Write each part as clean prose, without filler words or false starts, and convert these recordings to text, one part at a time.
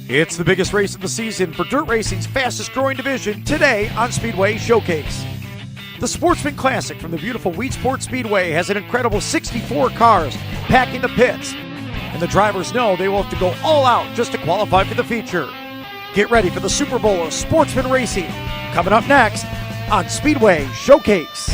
It's the biggest race of the season for dirt racing's fastest growing division today on Speedway Showcase. The Sportsman Classic from the beautiful Weedsport Speedway has an incredible 64 cars packing the pits, and the drivers know they will have to go all out just to qualify for the feature. Get ready for the Super Bowl of sportsman racing coming up next on Speedway Showcase.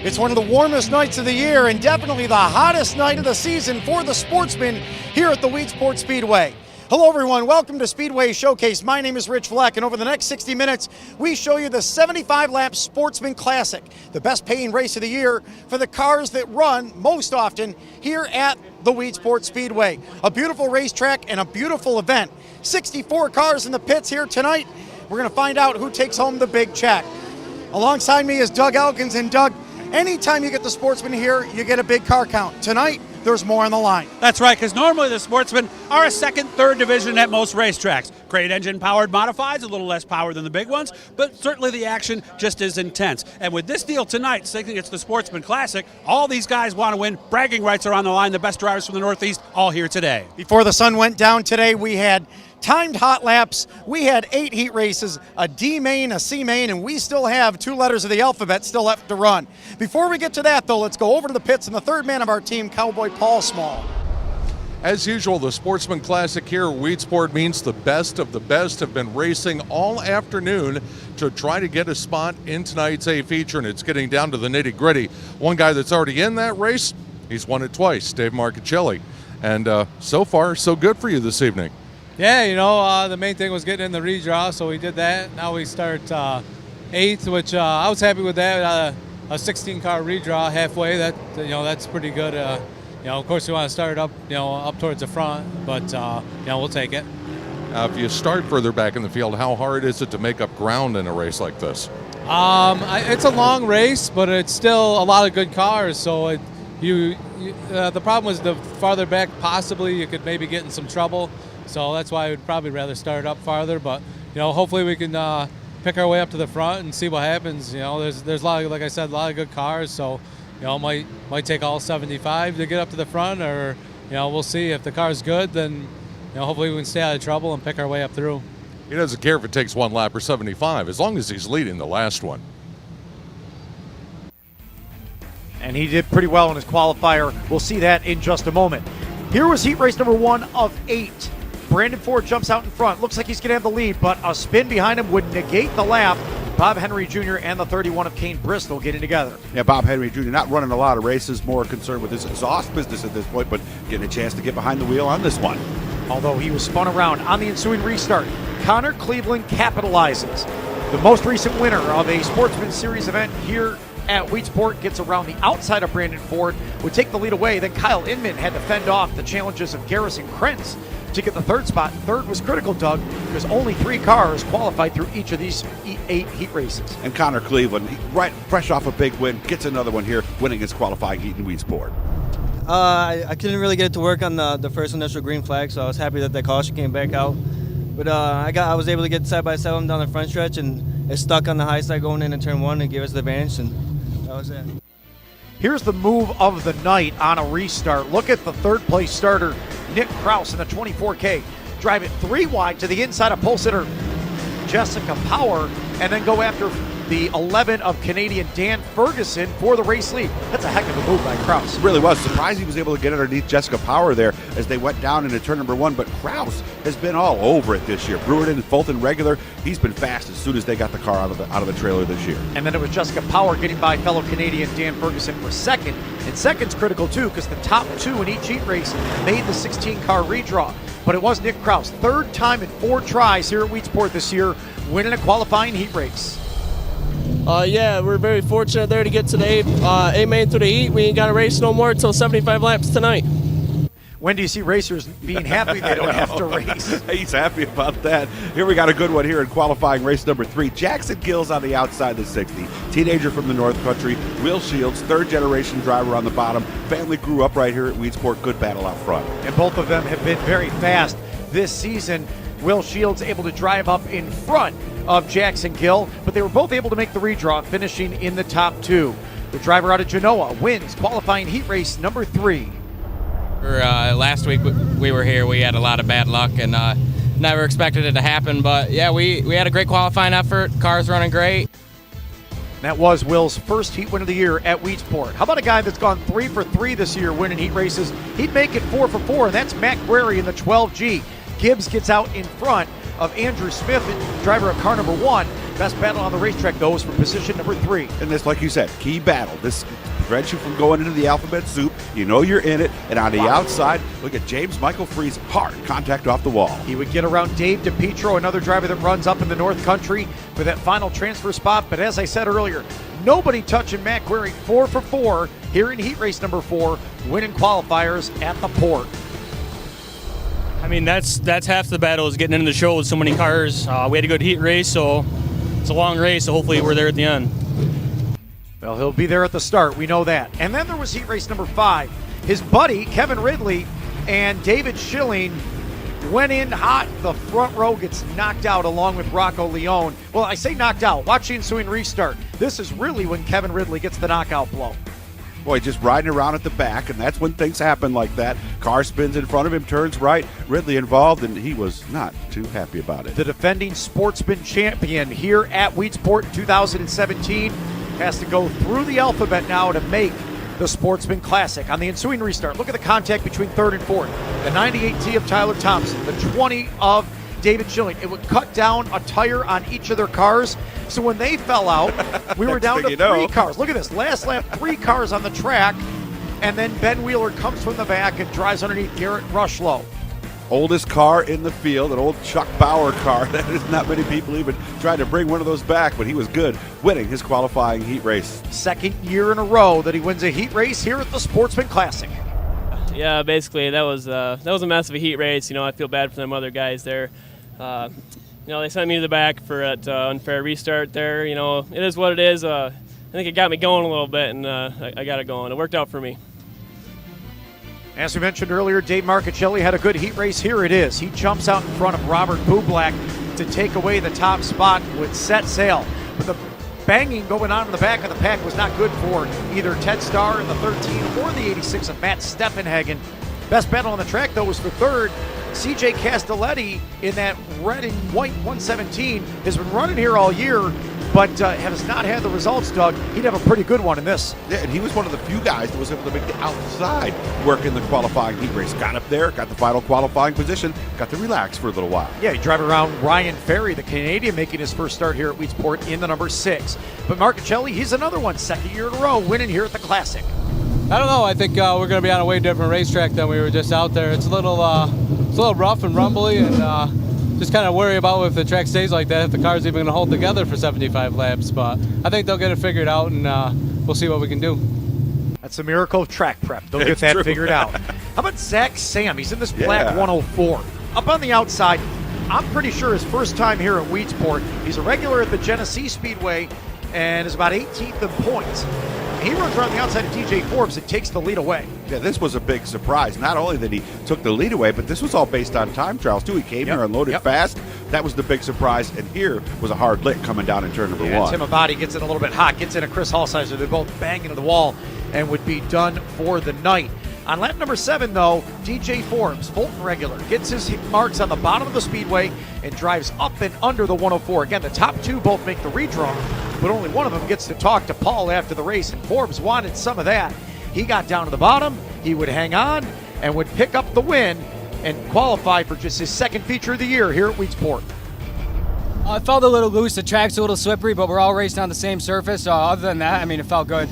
It's one of the warmest nights of the year and definitely the hottest night of the season for the sportsmen here at the Weedsport Speedway. Hello everyone, welcome to Speedway Showcase. My name is Rich Fleck, and over the next 60 minutes, we show you the 75-lap Sportsman Classic, the best paying race of the year for the cars that run most often here at the Weedsport Speedway. A beautiful racetrack and a beautiful event. 64 cars in the pits here tonight. We're gonna find out who takes home the big check. Alongside me is Doug Elkins, and Doug, anytime you get the sportsman here, you get a big car count. Tonight, there's more on the line. That's right, because normally the sportsmen are a second, third division at most racetracks. Great engine-powered modifieds, a little less power than the big ones, but certainly the action just as intense. And with this deal tonight, thinking it's the Sportsman Classic, all these guys want to win. Bragging rights are on the line. The best drivers from the Northeast all here today. Before the sun went down today, we had timed hot laps, we had 8 heat races, a D main, a C main, and we still have 2 letters of the alphabet still left to run. Before we get to that though, let's go over to the pits and the third man of our team, Cowboy Paul Small. As usual, the Sportsman Classic here at Weedsport means the best of the best have been racing all afternoon to try to get a spot in tonight's A feature, and it's getting down to the nitty-gritty. One guy that's already in that race, he's won it twice, Dave Marchicelli. And so far, so good for you this evening. Yeah, you know, the main thing was getting in the redraw, so we did that. Now we start 8th, which I was happy with that. A 16-car redraw halfway, that's pretty good. Of course, we want to start up, up towards the front, but we'll take it. If you start further back in the field, how hard is it to make up ground in a race like this? It's a long race, but it's still a lot of good cars. So the problem was the farther back, possibly you could maybe get in some trouble. So that's why I would probably rather start up farther. But hopefully we can pick our way up to the front and see what happens. There's a lot of, like I said, a lot of good cars. So might take all 75 to get up to the front, or we'll see. If the car's good, then hopefully we can stay out of trouble and pick our way up through. He doesn't care if it takes 1 lap or 75, as long as he's leading the last one. And he did pretty well in his qualifier. We'll see that in just a moment. Here was heat race number 1 of 8. Brandon Ford jumps out in front. Looks like he's going to have the lead, but a spin behind him would negate the lap. Bob Henry Jr. and the 31 of Kane Bristol getting together. Yeah, Bob Henry Jr. not running a lot of races, more concerned with his exhaust business at this point, but getting a chance to get behind the wheel on this one. Although he was spun around on the ensuing restart, Connor Cleveland capitalizes. The most recent winner of a Sportsman Series event here at Weedsport gets around the outside of Brandon Ford, would take the lead away. Then Kyle Inman had to fend off the challenges of Garrison Krentz to get the third spot. Third was critical, Doug, because only 3 cars qualified through each of these 8 heat races. And Connor Cleveland, right fresh off a big win, gets another one here, winning his qualifying heat in Weedsport. I couldn't really get it to work on the first initial green flag, so I was happy that the caution came back out. But I was able to get side by side down the front stretch, and it stuck on the high side going into turn 1 and gave us the advantage, and that was it. Here's the move of the night on a restart. Look at the third place starter, Nick Kraus, in the 24K. Drive it 3 wide to the inside of pole sitter Jessica Power, and then go after the 11 of Canadian Dan Ferguson for the race lead. That's a heck of a move by Kraus. It really was. Surprised he was able to get underneath Jessica Power there as they went down into turn number 1, but Kraus has been all over it this year. Brewerton, Fulton regular, he's been fast as soon as they got the car out of the trailer this year. And then it was Jessica Power getting by fellow Canadian Dan Ferguson for second. And second's critical too, because the top 2 in each heat race made the 16-car redraw. But it was Nick Kraus, 3rd time in 4 tries here at Weedsport this year, winning a qualifying heat race. Yeah, we're very fortunate there to get to the A main through the heat. We ain't got to race no more until 75 laps tonight. When do you see racers being happy they don't have to race? He's happy about that. Here we got a good one here in qualifying race number 3. Jackson Gill's on the outside of the 60. Teenager from the North Country. Will Shields, third-generation driver on the bottom. Family grew up right here at Weedsport. Good battle out front. And both of them have been very fast this season. Will Shields able to drive up in front of Jackson Gill, but they were both able to make the redraw, finishing in the top 2. The driver out of Genoa wins qualifying heat race number 3. Last week we were here, we had a lot of bad luck and never expected it to happen, but yeah, we had a great qualifying effort. Car's running great. That was Will's first heat win of the year at Weedsport. How about a guy that's gone 3 for 3 this year winning heat races? He'd make it 4 for 4, and that's Matt Guerry in the 12G. Gibbs gets out in front of Andrew Smith, driver of car number 1. Best battle on the racetrack, though, is for position number 3. And this, like you said, key battle. This prevents you from going into the alphabet soup. You know you're in it. And on the outside, look at James Michael Freeze, hard contact off the wall. He would get around Dave DiPietro, another driver that runs up in the North Country for that final transfer spot. But as I said earlier, nobody touching Matt Guerry. 4 for 4 here in heat race number 4, winning qualifiers at the port. I mean, that's half the battle, is getting into the show with so many cars. We had a good heat race, so it's a long race, so hopefully we're there at the end. Well, he'll be there at the start, we know that. And then there was heat race number 5. His buddy, Kevin Ridley, and David Schilling went in hot. The front row gets knocked out along with Rocco Leone. Well, I say knocked out. Watch the ensuing restart. This is really when Kevin Ridley gets the knockout blow. Boy, just riding around at the back, and that's when things happen like that. Car spins in front of him, turns right. Ridley involved, and he was not too happy about it. The defending Sportsman champion here at Weedsport 2017 has to go through the alphabet now to make the Sportsman Classic. On the ensuing restart, look at the contact between 3rd and 4th. The 98T of Tyler Thompson, the 20 of David Schilling. It would cut down a tire on each of their cars. So when they fell out, we were down to 3 cars. Look at this. Last lap, 3 cars on the track. And then Ben Wheeler comes from the back and drives underneath Garrett Rushlow. Oldest car in the field, an old Chuck Bauer car. That is not many people even tried to bring one of those back, but he was good, winning his qualifying heat race. Second year in a row that he wins a heat race here at the Sportsman Classic. Yeah, basically that was a mess of a heat race. You know, I feel bad for them other guys there. You know, they sent me to the back for an unfair restart there. You know, it is what it is. I think it got me going a little bit, and I got it going. It worked out for me. As we mentioned earlier, Dave Marcichelli had a good heat race. Here it is. He jumps out in front of Robert Bublak to take away the top spot with set sail. But the banging going on in the back of the pack was not good for either Ted Starr in the 13 or the 86 of Matt Steffenhagen. Best battle on the track, though, was for 3rd. CJ Castelletti in that red and white 117 has been running here all year, but has not had the results, Doug. He'd have a pretty good one in this. Yeah, and he was one of the few guys that was able to make the outside work in the qualifying heat race. Got up there, got the final qualifying position, got to relax for a little while. Yeah, he drive around Ryan Ferry, the Canadian, making his first start here at Weedsport in the number 6. But Marcichelli, he's another one, second year in a row, winning here at the Classic. I don't know. I think we're going to be on a way different racetrack than we were just out there. It's a little rough and rumbly, and just kind of worry about if the track stays like that, if the car's even going to hold together for 75 laps. But I think they'll get it figured out, and we'll see what we can do. That's a miracle of track prep. They'll get that figured out. How about Zach Sam? He's in this black 104. Up on the outside, I'm pretty sure his first time here at Weedsport. He's a regular at the Genesee Speedway and is about 18th in points. He runs around the outside of DJ Forbes and takes the lead away. Yeah, this was a big surprise. Not only that he took the lead away, but this was all based on time trials, too. He came here and loaded fast. That was the big surprise. And here was a hard lick coming down in turn number 1. Tim Abadi gets in a little bit hot, gets in a Chris Hallsizer. They're both banging into the wall and would be done for the night. On lap number 7, though, DJ Forbes, Fulton regular, gets his marks on the bottom of the speedway and drives up and under the 104. Again, the top 2 both make the redraw, but only one of them gets to talk to Paul after the race, and Forbes wanted some of that. He got down to the bottom, he would hang on, and would pick up the win and qualify for just his second feature of the year here at Weedsport. It felt a little loose. The track's a little slippery, but we're all racing on the same surface. Other than that, I mean, it felt good.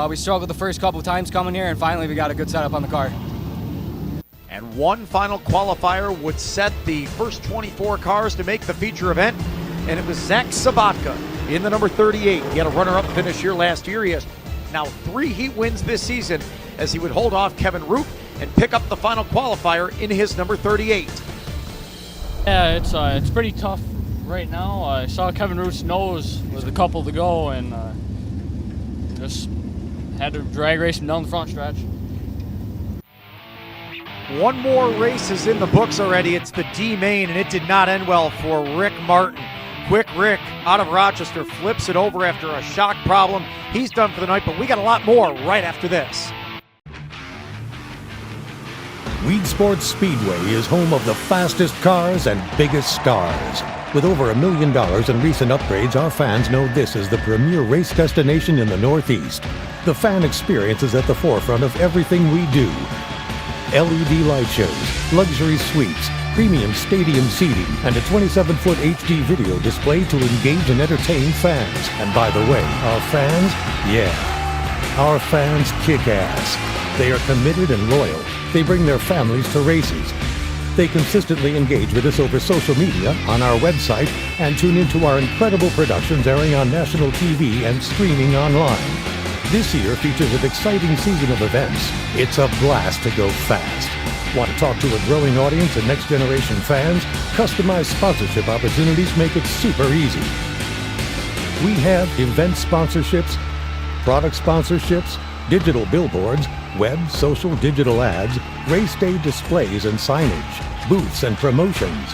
We struggled the first couple times coming here, and finally we got a good setup on the car. And one final qualifier would set the first 24 cars to make the feature event, and it was Zach Sabatka in the number 38. He had a runner-up finish here last year. He has now 3 heat wins this season as he would hold off Kevin Roop and pick up the final qualifier in his number 38. Yeah, it's pretty tough right now. I saw Kevin Root's nose with a couple to go, and just had to drag race him down the front stretch. One more race is in the books already. It's the D main, and it did not end well for Rick Martin. Quick Rick out of Rochester flips it over after a shock problem. He's done for the night, but we got a lot more right after this. Weedsport Speedway is home of the fastest cars and biggest stars. With over $1 million in recent upgrades, our fans know this is the premier race destination in the Northeast. The fan experience is at the forefront of everything we do. LED light shows, luxury suites, premium stadium seating, and a 27-foot HD video display to engage and entertain fans. And by the way, our fans? Yeah, our fans kick ass. They are committed and loyal. They bring their families to races. They consistently engage with us over social media, on our website, and tune into our incredible productions airing on national TV and streaming online. This year features an exciting season of events. It's a blast to go fast. Want to talk to a growing audience and next-generation fans? Customized sponsorship opportunities make it super easy. We have event sponsorships, product sponsorships, digital billboards, web, social, digital ads, race day displays and signage, booths and promotions.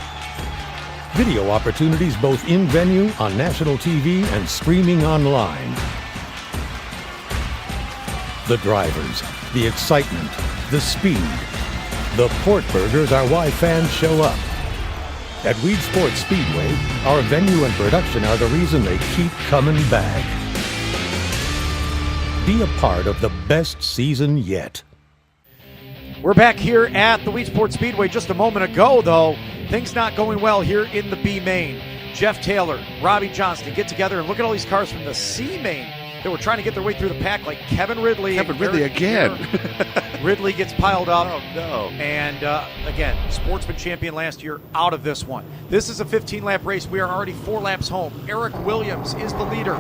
Video opportunities both in-venue, on national TV, and streaming online. The drivers, the excitement, the speed. The Port Burgers are why fans show up. At Weedsport Speedway, our venue and production are the reason they keep coming back. Be a part of the best season yet. We're back here at the Weedsport Speedway. Just a moment ago, though, things not going well here in the B main. Jeff Taylor, Robbie Johnston get together and look at all these cars from the C main that were trying to get their way through the pack, like Kevin Ridley. Kevin Ridley again. Ridley gets piled up. Oh, no. And again, Sportsman champion last year, out of this one. This is a 15-lap race. We are already 4 laps home. Eric Williams is the leader.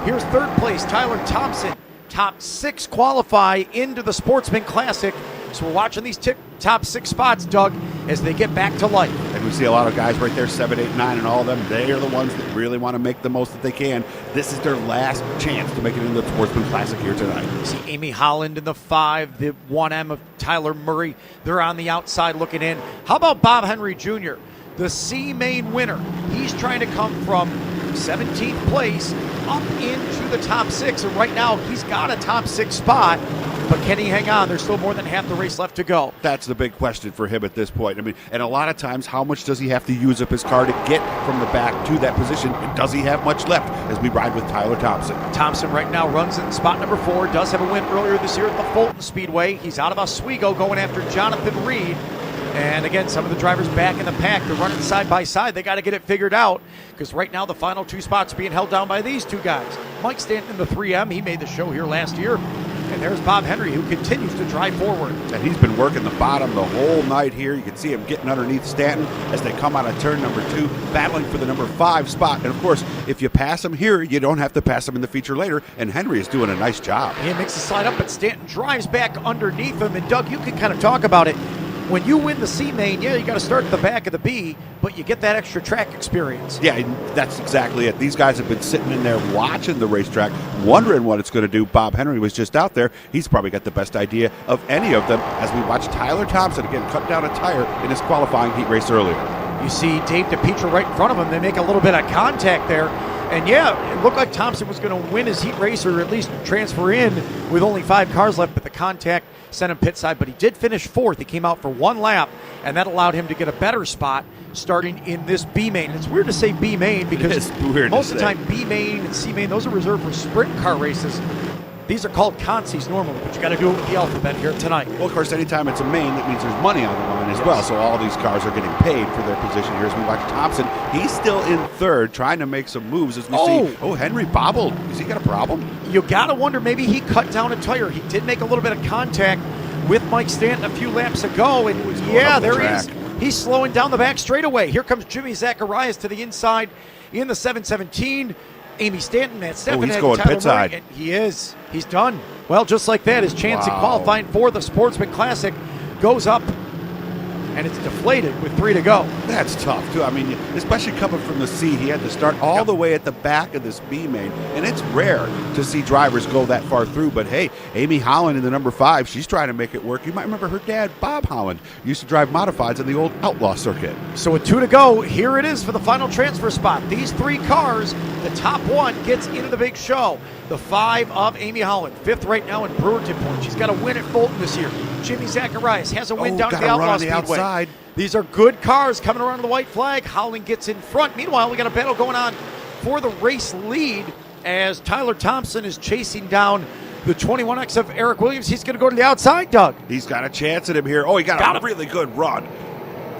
Here's third place, Tyler Thompson. Top 6 qualify into the Sportsman Classic. So we're watching these top 6 spots, Doug, as they get back to life. And we see a lot of guys right there, 7, 8, 9, and all of them. They are the ones that really want to make the most that they can. This is their last chance to make it into the Sportsman Classic here tonight. You see Amy Holland in the 5, the 1M of Tyler Murray. They're on the outside looking in. How about Bob Henry Jr., the C main winner? He's trying to come from 17th place up into the top 6, and right now he's got a top 6 spot, but can he hang on? There's still more than half the race left to go. That's the big question for him at this point. I mean, and a lot of times, how much does he have to use up his car to get from the back to that position, and does he have much left as we ride with Tyler Thompson? Thompson right now runs in spot number 4, does have a win earlier this year at the Fulton Speedway. He's out of Oswego going after Jonathan Reed. And again, some of the drivers back in the pack, they're running side by side. They got to get it figured out because right now the final 2 spots are being held down by these 2 guys. Mike Stanton in the 3M, he made the show here last year. And there's Bob Henry, who continues to drive forward. And he's been working the bottom the whole night here. You can see him getting underneath Stanton as they come out of turn number 2, battling for the number 5 spot. And of course, if you pass him here, you don't have to pass him in the feature later. And Henry is doing a nice job. He makes the slide up, but Stanton drives back underneath him. And Doug, you can kind of talk about it. When you win the C main, yeah, you got to start at the back of the B, but you get that extra track experience. Yeah, that's exactly it. These guys have been sitting in there watching the racetrack, wondering what it's going to do. Bob Henry was just out there. He's probably got the best idea of any of them as we watch Tyler Thompson again cut down a tire in his qualifying heat race earlier. You see Dave DePietro right in front of him. They make a little bit of contact there. And yeah, it looked like Thompson was going to win his heat race or at least transfer in with only 5 cars left, but the contact sent him pit side. But he did finish 4th. He came out for 1 lap, and that allowed him to get a better spot starting in this B main. And it's weird to say B main because most of the time B main and C main, those are reserved for sprint car races. These are called consies normally, but you got to do it with the alphabet here tonight. Well, of course, anytime it's a main, that means there's money on the line as well. So all these cars are getting paid for their position here as we watch Thompson. He's still in 3rd, trying to make some moves as we see. Oh, Henry bobbled. Has he got a problem? You got to wonder, maybe he cut down a tire. He did make a little bit of contact with Mike Stanton a few laps ago. And yeah, there he is. He's slowing down the back straightaway. Here comes Jimmy Zacharias to the inside in the 717. Amy Stanton, Matt Stefanik, he's going Tyler pit side. He is. He's done. Well, just like that, his chance in qualifying for the Sportsman Classic goes up, and it's deflated with 3 to go. That's tough, too. I mean, especially coming from the C, he had to start all the way at the back of this B main, and it's rare to see drivers go that far through. But hey, Amy Holland in the number 5, she's trying to make it work. You might remember her dad, Bob Holland, used to drive modifieds on the old Outlaw circuit. So with 2 to go, here it is for the final transfer spot. These 3 cars, the top one gets into the big show. The 5 of Amy Holland, 5th right now in Brewerton Point. She's got a win at Fulton this year. Jimmy Zacharias has a win down at the Outlaw Speedway. Outside. These are good cars coming around to the white flag. Holland gets in front. Meanwhile, we got a battle going on for the race lead as Tyler Thompson is chasing down the 21X of Eric Williams. He's going to go to the outside, Doug. He's got a chance at him here. Oh, he got a really good run.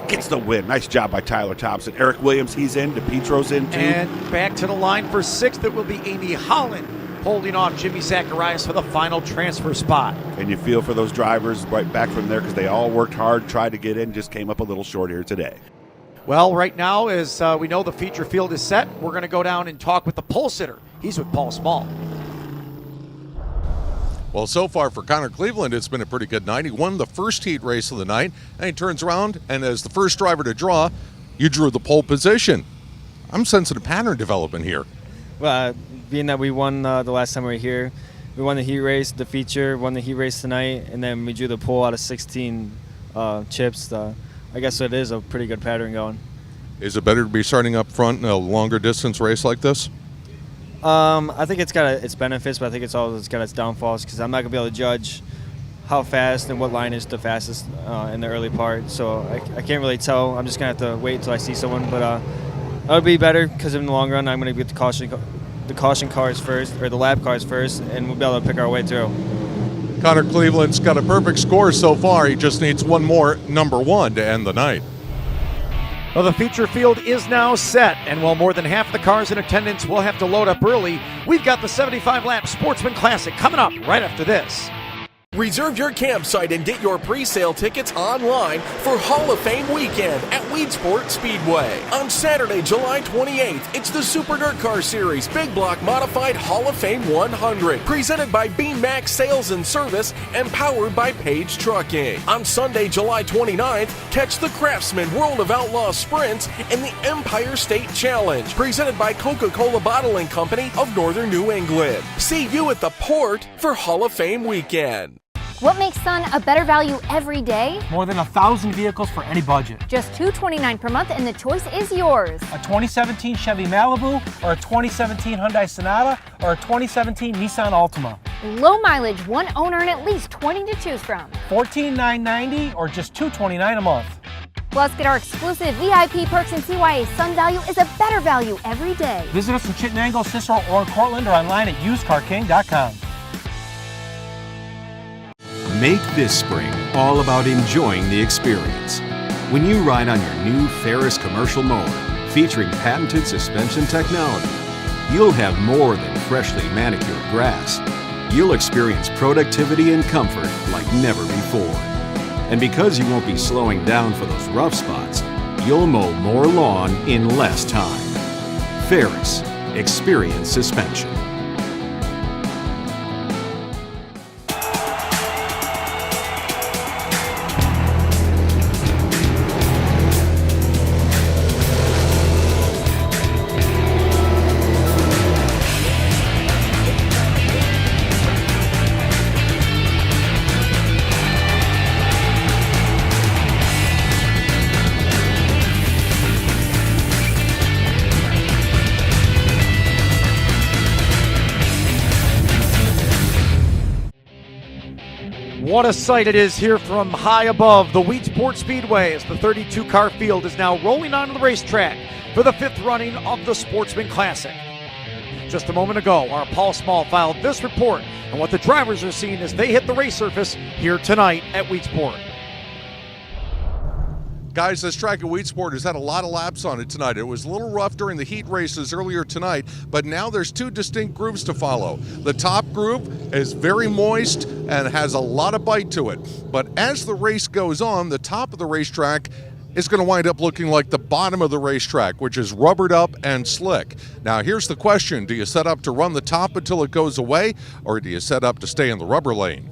Gets the win. Nice job by Tyler Thompson. Eric Williams, he's in. DePietro's in, too. And back to the line for 6th. It will be Amy Holland holding off Jimmy Zacharias for the final transfer spot. And you feel for those drivers right back from there because they all worked hard, tried to get in, just came up a little short here today. Well, right now, as we know the feature field is set, we're going to go down and talk with the pole sitter. He's with Paul Small. Well, so far for Connor Cleveland, it's been a pretty good night. He won the first heat race of the night, and he turns around, and as the first driver to draw, you drew the pole position. I'm sensing a pattern developing here. Well, being that we won the last time we were here, we won the heat race, the feature, won the heat race tonight, and then we drew the pole out of 16 chips. I guess it is a pretty good pattern going. Is it better to be starting up front in a longer distance race like this? I think it's got its benefits, but I think it's got its downfalls because I'm not going to be able to judge how fast and what line is the fastest in the early part. So I can't really tell. I'm just going to have to wait until I see someone. But it would be better because in the long run, I'm going to get the caution cars first, or the lap cars first, and we'll be able to pick our way through. Connor Cleveland's got a perfect score so far. He just needs one more number 1 to end the night. Well, the feature field is now set, and while more than half of the cars in attendance will have to load up early, we've got the 75-lap Sportsman Classic coming up right after this. Reserve your campsite and get your pre-sale tickets online for Hall of Fame weekend at Weedsport Speedway. On Saturday, July 28th, it's the Super Dirt Car Series Big Block Modified Hall of Fame 100, presented by BMAX Sales and Service and powered by Page Trucking. On Sunday, July 29th, catch the Craftsman World of Outlaw Sprints and the Empire State Challenge, presented by Coca-Cola Bottling Company of Northern New England. See you at the port for Hall of Fame weekend. What makes Sun a better value every day? More than 1,000 vehicles for any budget. Just $229 per month and the choice is yours. A 2017 Chevy Malibu, or a 2017 Hyundai Sonata, or a 2017 Nissan Altima. Low mileage, one owner, and at least 20 to choose from. $14,990 or just $229 a month. Plus, get our exclusive VIP perks and see why a Sun value is a better value every day. Visit us in Chittenango, Cicero, or in Cortland, or online at usedcarking.com. Make this spring all about enjoying the experience. When you ride on your new Ferris commercial mower, featuring patented suspension technology, you'll have more than freshly manicured grass. You'll experience productivity and comfort like never before. And because you won't be slowing down for those rough spots, you'll mow more lawn in less time. Ferris, experience suspension. What a sight it is here from high above the Weedsport Speedway as the 32-car field is now rolling onto the racetrack for the 5th running of the Sportsman Classic. Just a moment ago, our Paul Small filed this report on what the drivers are seeing as they hit the race surface here tonight at Weedsport. Guys, this track at Weedsport has had a lot of laps on it tonight. It was a little rough during the heat races earlier tonight, but now there's 2 distinct grooves to follow. The top groove is very moist and has a lot of bite to it. But as the race goes on, the top of the racetrack is going to wind up looking like the bottom of the racetrack, which is rubbered up and slick. Now, here's the question. Do you set up to run the top until it goes away, or do you set up to stay in the rubber lane?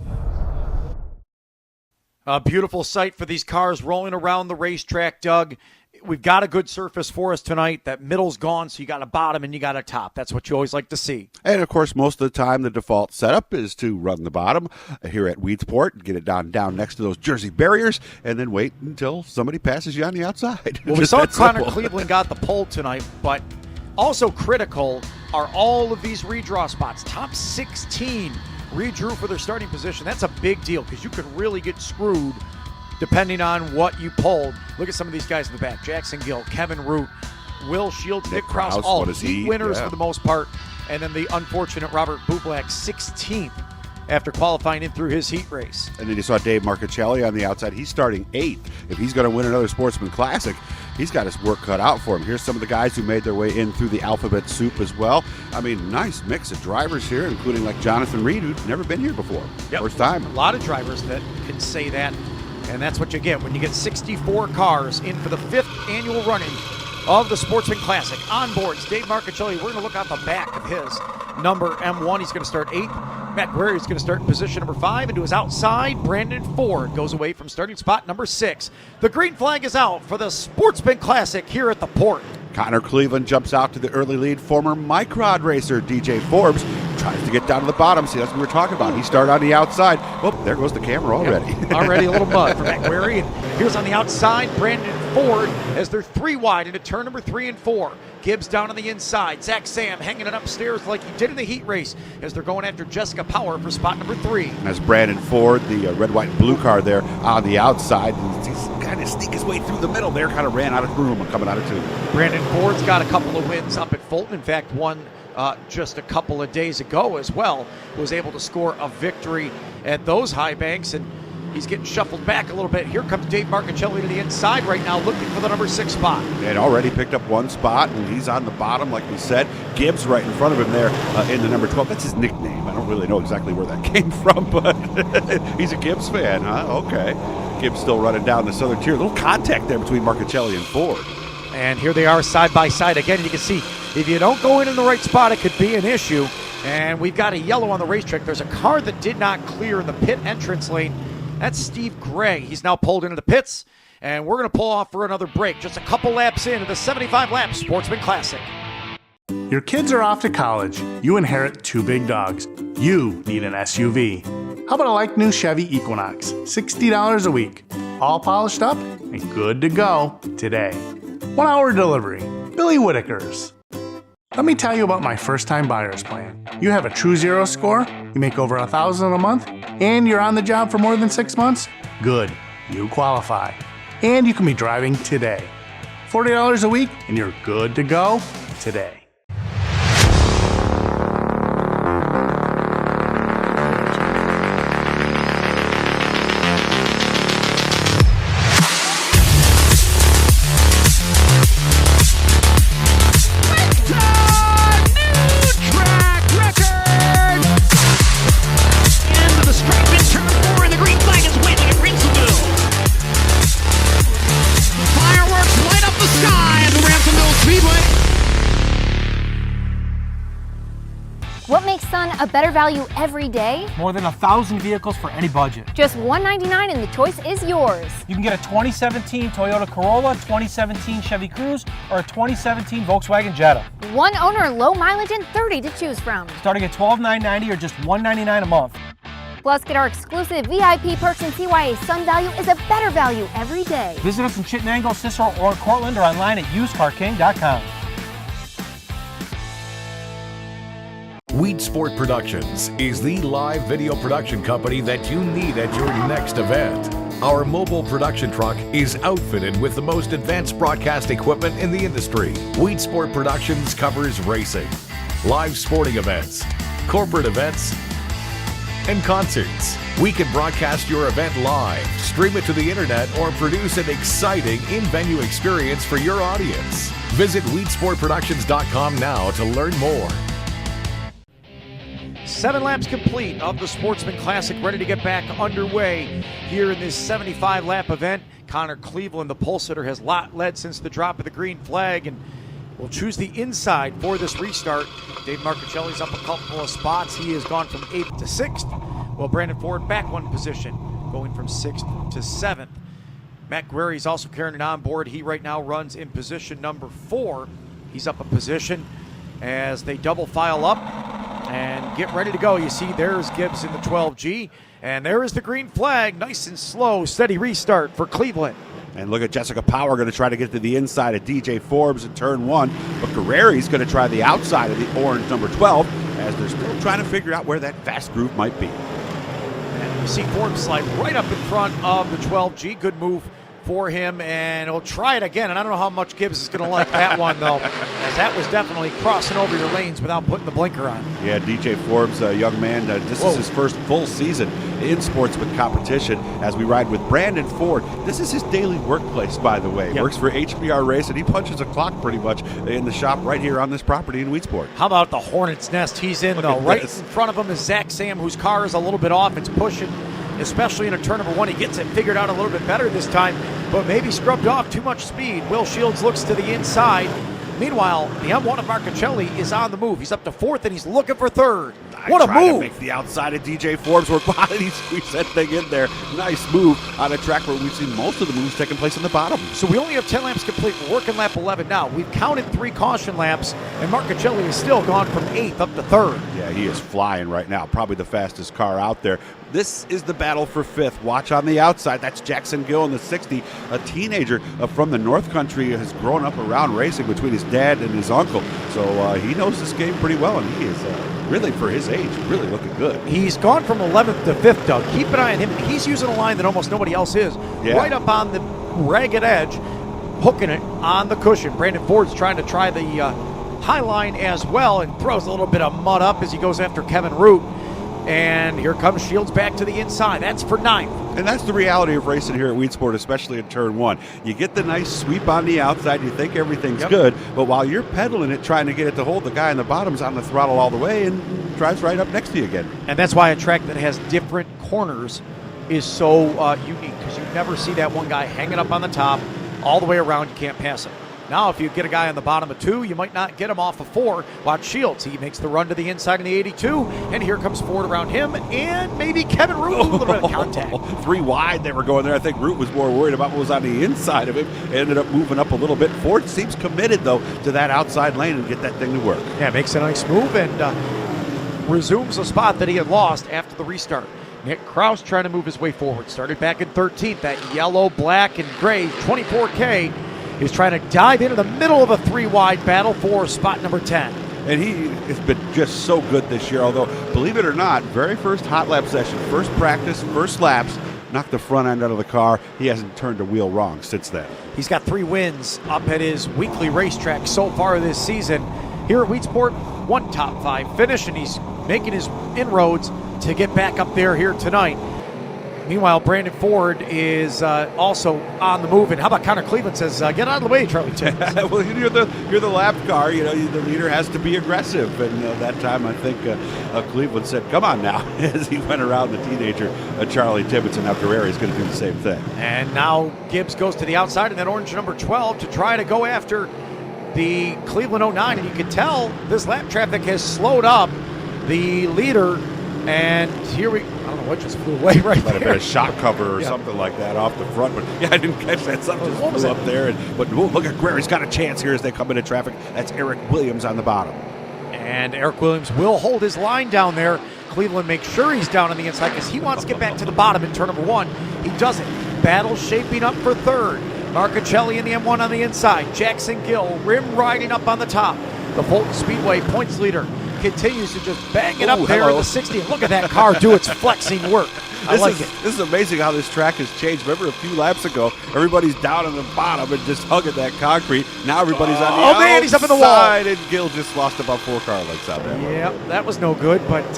A beautiful sight for these cars rolling around the racetrack, Doug. We've got a good surface for us tonight. That middle's gone, so you got a bottom and you got a top. That's what you always like to see. And, of course, most of the time the default setup is to run the bottom here at Weedsport, get it down next to those Jersey barriers, and then wait until somebody passes you on the outside. Well, we saw Connor Cleveland got the pole tonight, but also critical are all of these redraw spots. Top 16 redrew for their starting position. That's a big deal because you could really get screwed depending on what you pulled. Look at some of these guys in the back. Jackson Gill, Kevin Root, Will Shields, Nick Krause, all heat winners for the most part. And then the unfortunate Robert Bublak, 16th after qualifying in through his heat race. And then you saw Dave Marcichelli on the outside. He's starting 8th. If he's going to win another Sportsman Classic, he's got his work cut out for him. Here's some of the guys who made their way in through the alphabet soup as well. I mean, nice mix of drivers here, including like Jonathan Reed, who's never been here before. First time. A lot of drivers that can say that, and that's what you get when you get 64 cars in for the 5th annual running of the Sportsman Classic. On boards, Dave Marcichelli. We're going to look out the back of his number M1. He's going to start 8th. Matt Guerrier is going to start in position number 5. And to his outside, Brandon Ford goes away from starting spot number 6. The green flag is out for the Sportsman Classic here at the port. Connor Cleveland jumps out to the early lead. Former Microd racer DJ Forbes tries to get down to the bottom. See, that's what we were talking about. He started on the outside. Well, there goes the camera already. Yep. Already a little mud for Matt Guerrier. And here's on the outside, Brandon Ford as they're 3 wide into turn number 3 and 4. Gibbs down on the inside. Zach Sam hanging it upstairs like he did in the heat race as they're going after Jessica Power for spot number 3. As Brandon Ford, the red, white, and blue car there on the outside, he's kind of sneak his way through the middle there, kind of ran out of room and coming out of 2. Brandon Ford's got a couple of wins up at Fulton. In fact, one just a couple of days ago as well. Was able to score a victory at those high banks, and he's getting shuffled back a little bit. Here comes Dave Marcichelli to the inside right now, looking for the number 6 spot. And already picked up 1 spot, and he's on the bottom, like we said. Gibbs right in front of him there in the number 12. That's his nickname. I don't really know exactly where that came from, but he's a Gibbs fan, huh? Okay. Gibbs still running down the southern tier. A little contact there between Marcichelli and Ford. And here they are side by side again. You can see if you don't go in the right spot, it could be an issue. And we've got a yellow on the racetrack. There's a car that did not clear in the pit entrance lane. That's Steve Gray. He's now pulled into the pits, and we're going to pull off for another break. Just a couple laps into the 75-lap Sportsman Classic. Your kids are off to college. You inherit 2 big dogs. You need an SUV. How about a like new Chevy Equinox? $60 a week. All polished up and good to go today. 1 hour delivery. Billy Whitaker's. Let me tell you about my first-time buyer's plan. You have a True Zero score, you make over $1,000 a month, and you're on the job for more than 6 months? Good, you qualify. And you can be driving today. $40 a week, and you're good to go today. What makes Sun a better value every day? More than 1,000 vehicles for any budget. Just $199 and the choice is yours. You can get a 2017 Toyota Corolla, 2017 Chevy Cruze, or a 2017 Volkswagen Jetta. One owner, low mileage, and 30 to choose from. Starting at $12,990 or just $199 a month. Plus, get our exclusive VIP perks and CYA. Sun value is a better value every day. Visit us in Chittenango, Cicero, or Cortland, or online at usedcarking.com. Weedsport Productions is the live video production company that you need at your next event. Our mobile production truck is outfitted with the most advanced broadcast equipment in the industry. Weedsport Productions covers racing, live sporting events, corporate events, and concerts. We can broadcast your event live, stream it to the internet, or produce an exciting in-venue experience for your audience. Visit weedsportproductions.com now to learn more. 7 laps complete of the Sportsman Classic, ready to get back underway here in this 75-lap event. Connor Cleveland, the pole sitter, has led since the drop of the green flag and will choose the inside for this restart. Dave Marcichelli's up a couple of spots. He has gone from 8th to 6th. Well, Brandon Ford back 1 position. going from 6th to 7th. Matt Guerrieri is also carrying it on board. He right now runs in position number 4. He's up a position as they double file up and get ready to go. You see there's Gibbs in the 12G, and there is the green flag. Nice and slow, steady restart for Cleveland. And look at Jessica Power going to try to get to the inside of DJ Forbes in turn 1, but Guerrieri's going to try the outside of the orange number 12 as they're still trying to figure out where that fast groove might be. And you see Forbes slide right up in front of the 12G. Good move for him, and he'll try it again. And I don't know how much Gibbs is going to like that one, though, as that was definitely crossing over your lanes without putting the blinker on. Yeah, DJ Forbes, a young man, this is his first full season in sportsman competition as we ride with Brandon Ford. This is his daily workplace, by the way. Yep. Works for HBR Race, and he punches a clock pretty much in the shop right here on this property in Weedsport. How about the Hornet's Nest he's in, though? Right in front of him is Zach Sam, whose car is a little bit off. It's pushing, especially in a turn number 1. He gets it figured out a little bit better this time, but maybe scrubbed off too much speed. Will Shields looks to the inside. Meanwhile, the M1 of Marcuccelli is on the move. He's up to 4th, and he's looking for 3rd. What a move! To make the outside of DJ Forbes work. Why did he squeeze that thing in there? Nice move on a track where we've seen most of the moves taking place in the bottom. So we only have 10 laps complete. We're working lap 11 now. We've counted 3 caution laps, and Marcuccelli is still gone from 8th up to 3rd. Yeah, he is flying right now. Probably the fastest car out there. This is the battle for 5th. Watch on the outside. That's Jackson Gill in the 60. A teenager from the North Country, has grown up around racing between his dad and his uncle. So he knows this game pretty well, and he is really, for his age, really looking good. He's gone from 11th to 5th, Doug. Keep an eye on him. He's using a line that almost nobody else is. Yeah. Right up on the ragged edge, hooking it on the cushion. Brandon Ford's trying to try the high line as well and throws a little bit of mud up as he goes after Kevin Root. And here comes Shields back to the inside. That's for 9th. And that's the reality of racing here at Weedsport, especially in turn 1. You get the nice sweep on the outside, you think everything's good, but while you're pedaling it, trying to get it to hold, the guy in the bottom's on the throttle all the way and drives right up next to you again. And that's why a track that has different corners is so unique, because you never see that one guy hanging up on the top all the way around. You can't pass him. Now, if you get a guy on the bottom of 2, you might not get him off of 4. Watch Shields. He makes the run to the inside in the 82, and here comes Ford around him, and maybe Kevin Root with a little bit of contact. 3 wide they were going there. I think Root was more worried about what was on the inside of him. Ended up moving up a little bit. Ford seems committed, though, to that outside lane and get that thing to work. Yeah, makes a nice move and resumes a spot that he had lost after the restart. Nick Kraus trying to move his way forward. Started back in 13th. That yellow, black, and gray 24K is trying to dive into the middle of a 3-wide battle for spot number 10. And he has been just so good this year, although, believe it or not, very first hot lap session, first practice, first laps, knocked the front end out of the car. He hasn't turned a wheel wrong since then. He's got 3 wins up at his weekly racetrack so far this season. Here at Weedsport, 1 top 5 finish, and he's making his inroads to get back up there here tonight. Meanwhile, Brandon Ford is also on the move. And how about Connor Cleveland says, get out of the way, Charlie Timmons. Well, you're the lap car. You know, the leader has to be aggressive. And that time, I think Cleveland said, come on now, as he went around the teenager, Charlie Timmons. And now Guerrieri is going to do the same thing. And now Gibbs goes to the outside in that orange number 12 to try to go after the Cleveland 09. And you can tell this lap traffic has slowed up the leader. And here I don't know what just flew away right there. Might have been a shock cover or something like that off the front. But yeah, I didn't catch that. Something just flew up there. But look at Guerrieri's got a chance here as they come into traffic. That's Eric Williams on the bottom. And Eric Williams will hold his line down there. Cleveland makes sure he's down on the inside because he wants to get back to the bottom in turn number 1. He doesn't. Battle shaping up for 3rd. Marcuccelli in the M1 on the inside. Jackson Gill rim riding up on the top. The Fulton Speedway points leader continues to just bang it up there in the 60. Look at that car do its flexing work. I like it. This is amazing how this track has changed. Remember a few laps ago, everybody's down on the bottom and just hugging that concrete. Now everybody's on the outside. Oh, man, he's up in the wall. And Gill just lost about 4 car lengths out there. Yeah, that was no good, but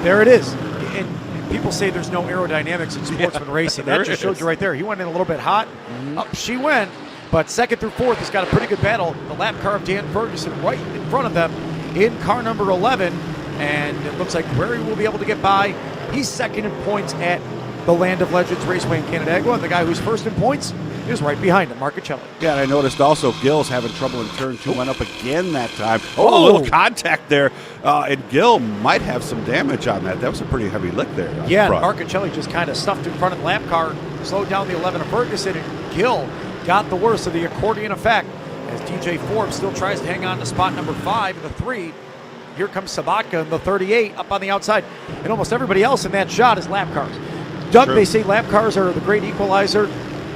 there it is. And people say there's no aerodynamics in sportsman racing. That just showed you right there. He went in a little bit hot. Up she went. But 2nd through 4th has got a pretty good battle. The lap car of Dan Ferguson right in front of them in car number 11. And it looks like Guerrieri will be able to get by. He's 2nd in points at the Land of Legends Raceway in Canandaigua. And the guy who's 1st in points, is right behind him, Marchicelli. Yeah, and I noticed also Gill's having trouble in turn 2, went up again that time. Oh, a little contact there, and Gill might have some damage on that. That was a pretty heavy lick there. Yeah, Marchicelli just kind of stuffed in front of the lap car, slowed down the 11 of Ferguson, and Gill got the worst of the accordion effect as DJ Forbes still tries to hang on to spot number 5 in the 3. Here comes Sabatka in the 38 up on the outside, and almost everybody else in that shot is lap cars. Doug, True. They say lap cars are the great equalizer.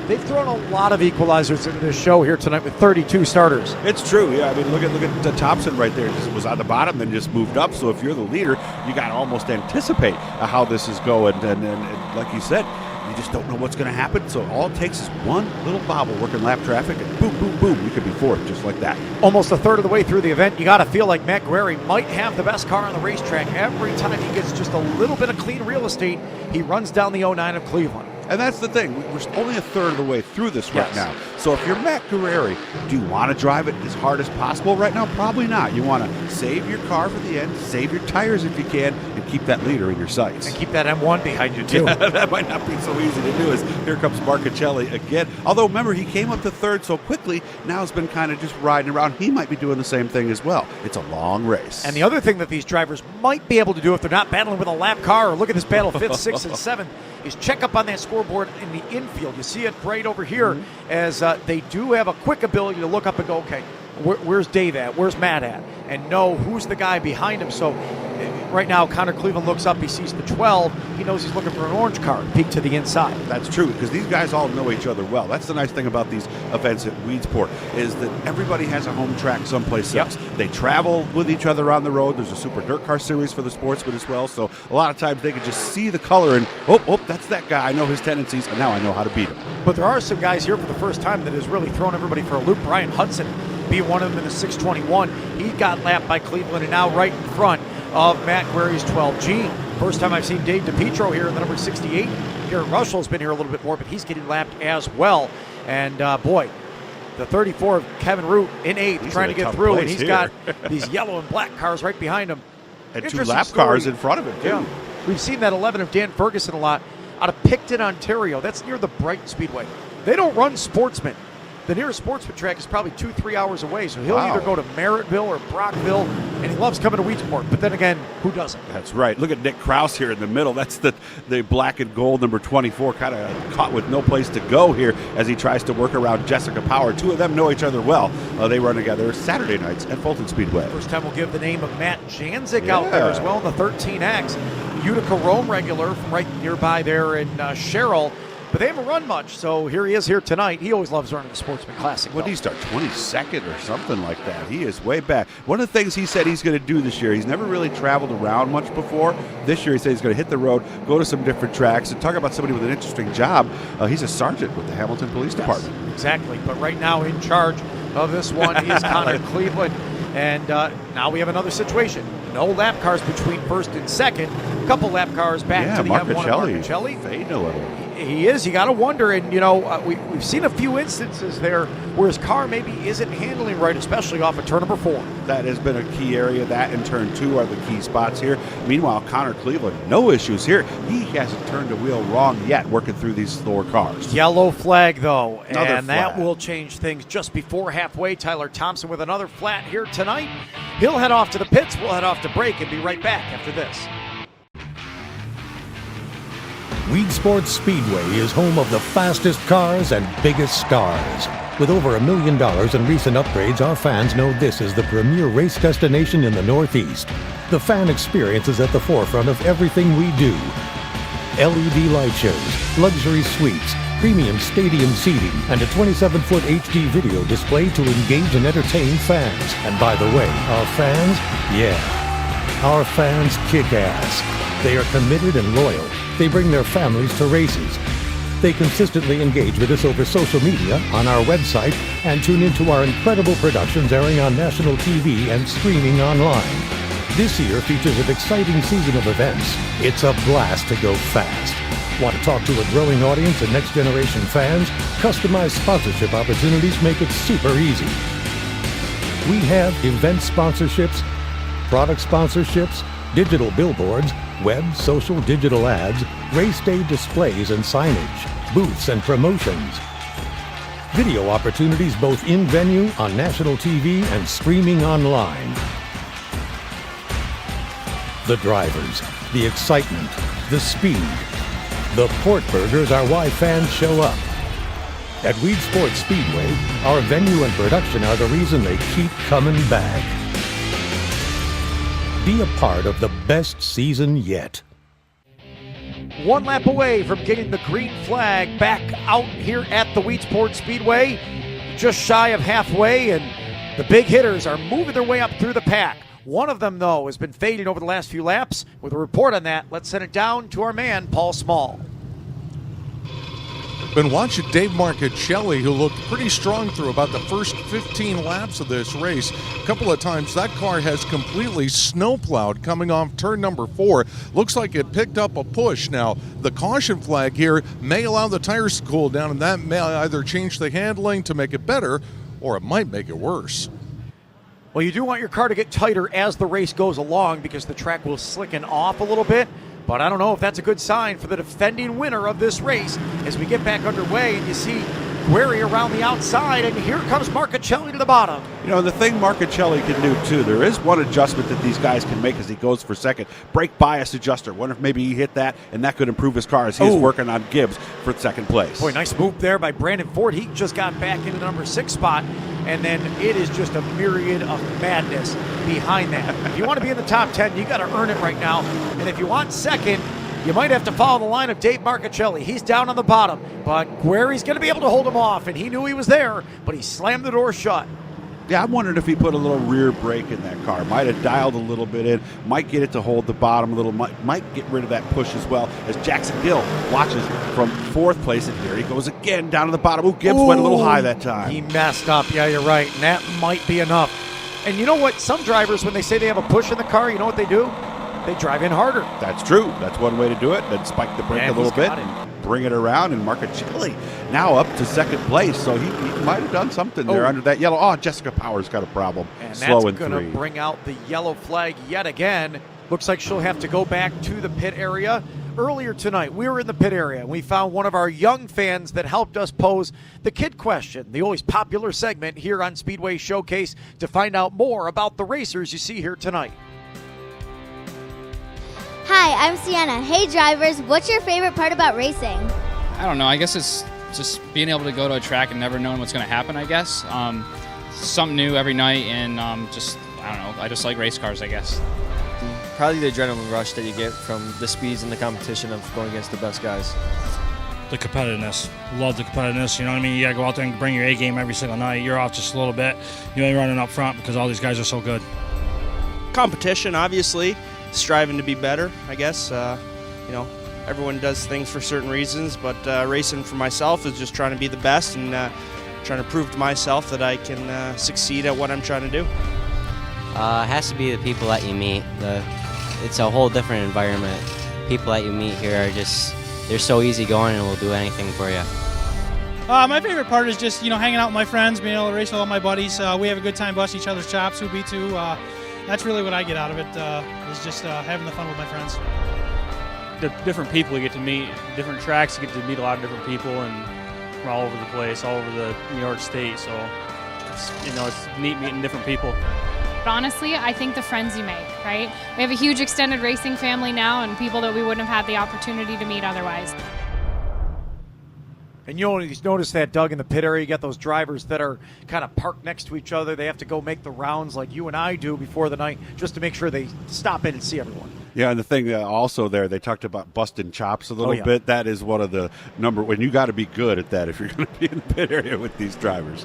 They've thrown a lot of equalizers into this show here tonight with 32 starters. It's true, yeah. I mean, look at Thompson right there. Just was on the bottom, then just moved up. So if you're the leader, you got to almost anticipate how this is going. And like you said, you just don't know what's going to happen. So all it takes is one little bobble working lap traffic, and boom, boom, boom, you could be fourth just like that. Almost a third of the way through the event, you got to feel like Matt Guerrieri might have the best car on the racetrack. Every time he gets just a little bit of clean real estate, he runs down the 09 of Cleveland. And that's the thing. We're only a third of the way through this right now. So if you're Matt Guerrieri, do you want to drive it as hard as possible right now? Probably not. You want to save your car for the end, save your tires if you can, and keep that leader in your sights. And keep that M1 behind you, too. Yeah, that might not be so easy to do. As here comes Marchicelli again. Although, remember, he came up to third so quickly, now has been kind of just riding around. He might be doing the same thing as well. It's a long race. And the other thing that these drivers might be able to do if they're not battling with a lap car, or look at this battle 5th, 6th, and 7th, is check up on that scoreboard in the infield. You see it right over here as they do have a quick ability to look up and go, okay, where's Dave at? Where's Matt at? And know who's the guy behind him. So right now, Connor Cleveland looks up, he sees the 12, he knows he's looking for an orange car, peek to the inside. That's true, because these guys all know each other well. That's the nice thing about these events at Weedsport, is that everybody has a home track someplace else. They travel with each other on the road. There's a Super Dirt Car Series for the sportsmen as well, so a lot of times they can just see the color and, oh, that's that guy. I know his tendencies, and now I know how to beat him. But there are some guys here for the first time that has really thrown everybody for a loop. Brian Hudson being one of them in the 621. He got lapped by Cleveland and now right in front of Matt Guerrieri's 12G. First time I've seen Dave DiPietro here in the number 68. Garrett Russell's been here a little bit more, but he's getting lapped as well. And boy, the 34 of Kevin Root in 8th trying to get through, and he's got these yellow and black cars right behind him. And 2 lap cars in front of him, too. Yeah. We've seen that 11 of Dan Ferguson a lot out of Picton, Ontario. That's near the Brighton Speedway. They don't run Sportsman. The nearest Sportsman track is probably 2-3 hours away, so he'll either go to Merrittville or Brockville, and he loves coming to Weedsport. But then again, who doesn't? That's right. Look at Nick Krause here in the middle. That's the black and gold number 24, kind of caught with no place to go here as he tries to work around Jessica Power. 2 of them know each other well. They run together Saturday nights at Fulton Speedway. First time we'll give the name of Matt Janzik out there as well in the 13X. Utica Rome regular from right nearby there in Sherrill. But they haven't run much, so here he is here tonight. He always loves running the Sportsman Classic. What did he start, 22nd or something like that? He is way back. One of the things he said he's going to do this year, he's never really traveled around much before. This year he said he's going to hit the road, go to some different tracks, and talk about somebody with an interesting job. He's a sergeant with the Hamilton Police Department. Exactly, but right now in charge of this one is Connor Cleveland. And now we have another situation. No lap cars between first and second. A couple lap cars back to the M1 of Marchicelli. Fading a little. He is. You got to wonder. And, we've seen a few instances there where his car maybe isn't handling right, especially off of turn number 4. That has been a key area. That and turn 2 are the key spots here. Meanwhile, Connor Cleveland, no issues here. He hasn't turned a wheel wrong yet working through these slower cars. Yellow flag, though. Another and flag. That will change things just before halfway. Tyler Thompson with another flat here tonight. He'll head off to the pits. We'll head off to break and be right back after this. Weedsport Speedway is home of the fastest cars and biggest stars. With over $1 million in recent upgrades, our fans know this is the premier race destination in the Northeast. The fan experience is at the forefront of everything we do. LED light shows, luxury suites, premium stadium seating, and a 27-foot HD video display to engage and entertain fans. And by the way, our fans, our fans kick ass. They are committed and loyal. They bring their families to races. They consistently engage with us over social media, on our website, and tune into our incredible productions airing on national TV and streaming online. This year features an exciting season of events. It's a blast to go fast. Want to talk to a growing audience and next-generation fans? Customized sponsorship opportunities make it super easy. We have event sponsorships, product sponsorships, digital billboards, web, social, digital ads, race day displays and signage, booths and promotions. Video opportunities both in venue, on national TV, and streaming online. The drivers, the excitement, the speed. The Port Burgers are why fans show up. At Weedsport Speedway, our venue and production are the reason they keep coming back. Be a part of the best season yet. 1 lap away from getting the green flag back out here at the Weedsport Speedway. Just shy of halfway, and the big hitters are moving their way up through the pack. One of them, though, has been fading over the last few laps. With a report on that, let's send it down to our man, Paul Small. Been watching Dave Marchicelli, who looked pretty strong through about the first 15 laps of this race. A couple of times that car has completely snowplowed coming off turn number 4. Looks like it picked up a push. Now, the caution flag here may allow the tires to cool down, and that may either change the handling to make it better, or it might make it worse. Well, you do want your car to get tighter as the race goes along because the track will slicken off a little bit. But I don't know if that's a good sign for the defending winner of this race as we get back underway and you see Guerri around the outside, and here comes Marchicelli to the bottom. You know, the thing Marchicelli can do, too, there is one adjustment that these guys can make as he goes for second. Brake bias adjuster. Wonder if maybe he hit that, and that could improve his car as he's working on Gibbs for second place. Boy, nice move there by Brandon Ford. He just got back into the number 6 spot, and then it is just a myriad of madness behind that. If you want to be in the top 10, you got to earn it right now. And if you want second, you might have to follow the line of Dave Marchicelli. He's down on the bottom, but Guerri's going to be able to hold him off, and he knew he was there, but he slammed the door shut. Yeah, I'm wondering if he put a little rear brake in that car. Might have dialed a little bit in, might get it to hold the bottom a little, might get rid of that push as well, as Jackson Gill watches from 4th place, and here he goes again down to the bottom. Ooh, Gibbs went a little high that time. He messed up. Yeah, you're right, and that might be enough. And you know what? Some drivers, when they say they have a push in the car, you know what they do? They drive in harder. That's true. That's one way to do it. Then spike the brake a little bit and bring it around. And Marchicelli now up to second place. So he might have done something there under that yellow. Oh, Jessica Powers got a problem. And Slow that's going to bring out the yellow flag yet again. Looks like she'll have to go back to the pit area. Earlier tonight, we were in the pit area, and we found one of our young fans that helped us pose the kid question, the always popular segment here on Speedway Showcase, to find out more about the racers you see here tonight. Hi, I'm Sienna. Hey drivers, what's your favorite part about racing? I don't know. I guess it's just being able to go to a track and never knowing what's going to happen, I guess. Something new every night, and I don't know. I just like race cars, I guess. Probably the adrenaline rush that you get from the speeds and the competition of going against the best guys. The competitiveness. Love the competitiveness. You know what I mean? You got to go out there and bring your A game every single night. You're off just a little bit. You ain't running up front because all these guys are so good. Competition, obviously. Striving to be better, I guess. You know, everyone does things for certain reasons, but racing for myself is just trying to be the best and trying to prove to myself that I can succeed at what I'm trying to do. It has to be the people that you meet. It's a whole different environment. People that you meet here are they're so easygoing and will do anything for you. My favorite part is just, hanging out with my friends, being able to race with all my buddies. We have a good time busting each other's chops, who beat who. That's really what I get out of it, is just having the fun with my friends. The different people you get to meet, different tracks, you get to meet a lot of different people, and from all over the place, all over the New York State. So, it's neat meeting different people. But honestly, I think the friends you make, right? We have a huge extended racing family now and people that we wouldn't have had the opportunity to meet otherwise. And you always notice that, Doug, in the pit area, you got those drivers that are kind of parked next to each other. They have to go make the rounds like you and I do before the night just to make sure they stop in and see everyone. Yeah, and the thing also there, they talked about busting chops a little bit. That is one of the when you got to be good at that if you're going to be in the pit area with these drivers.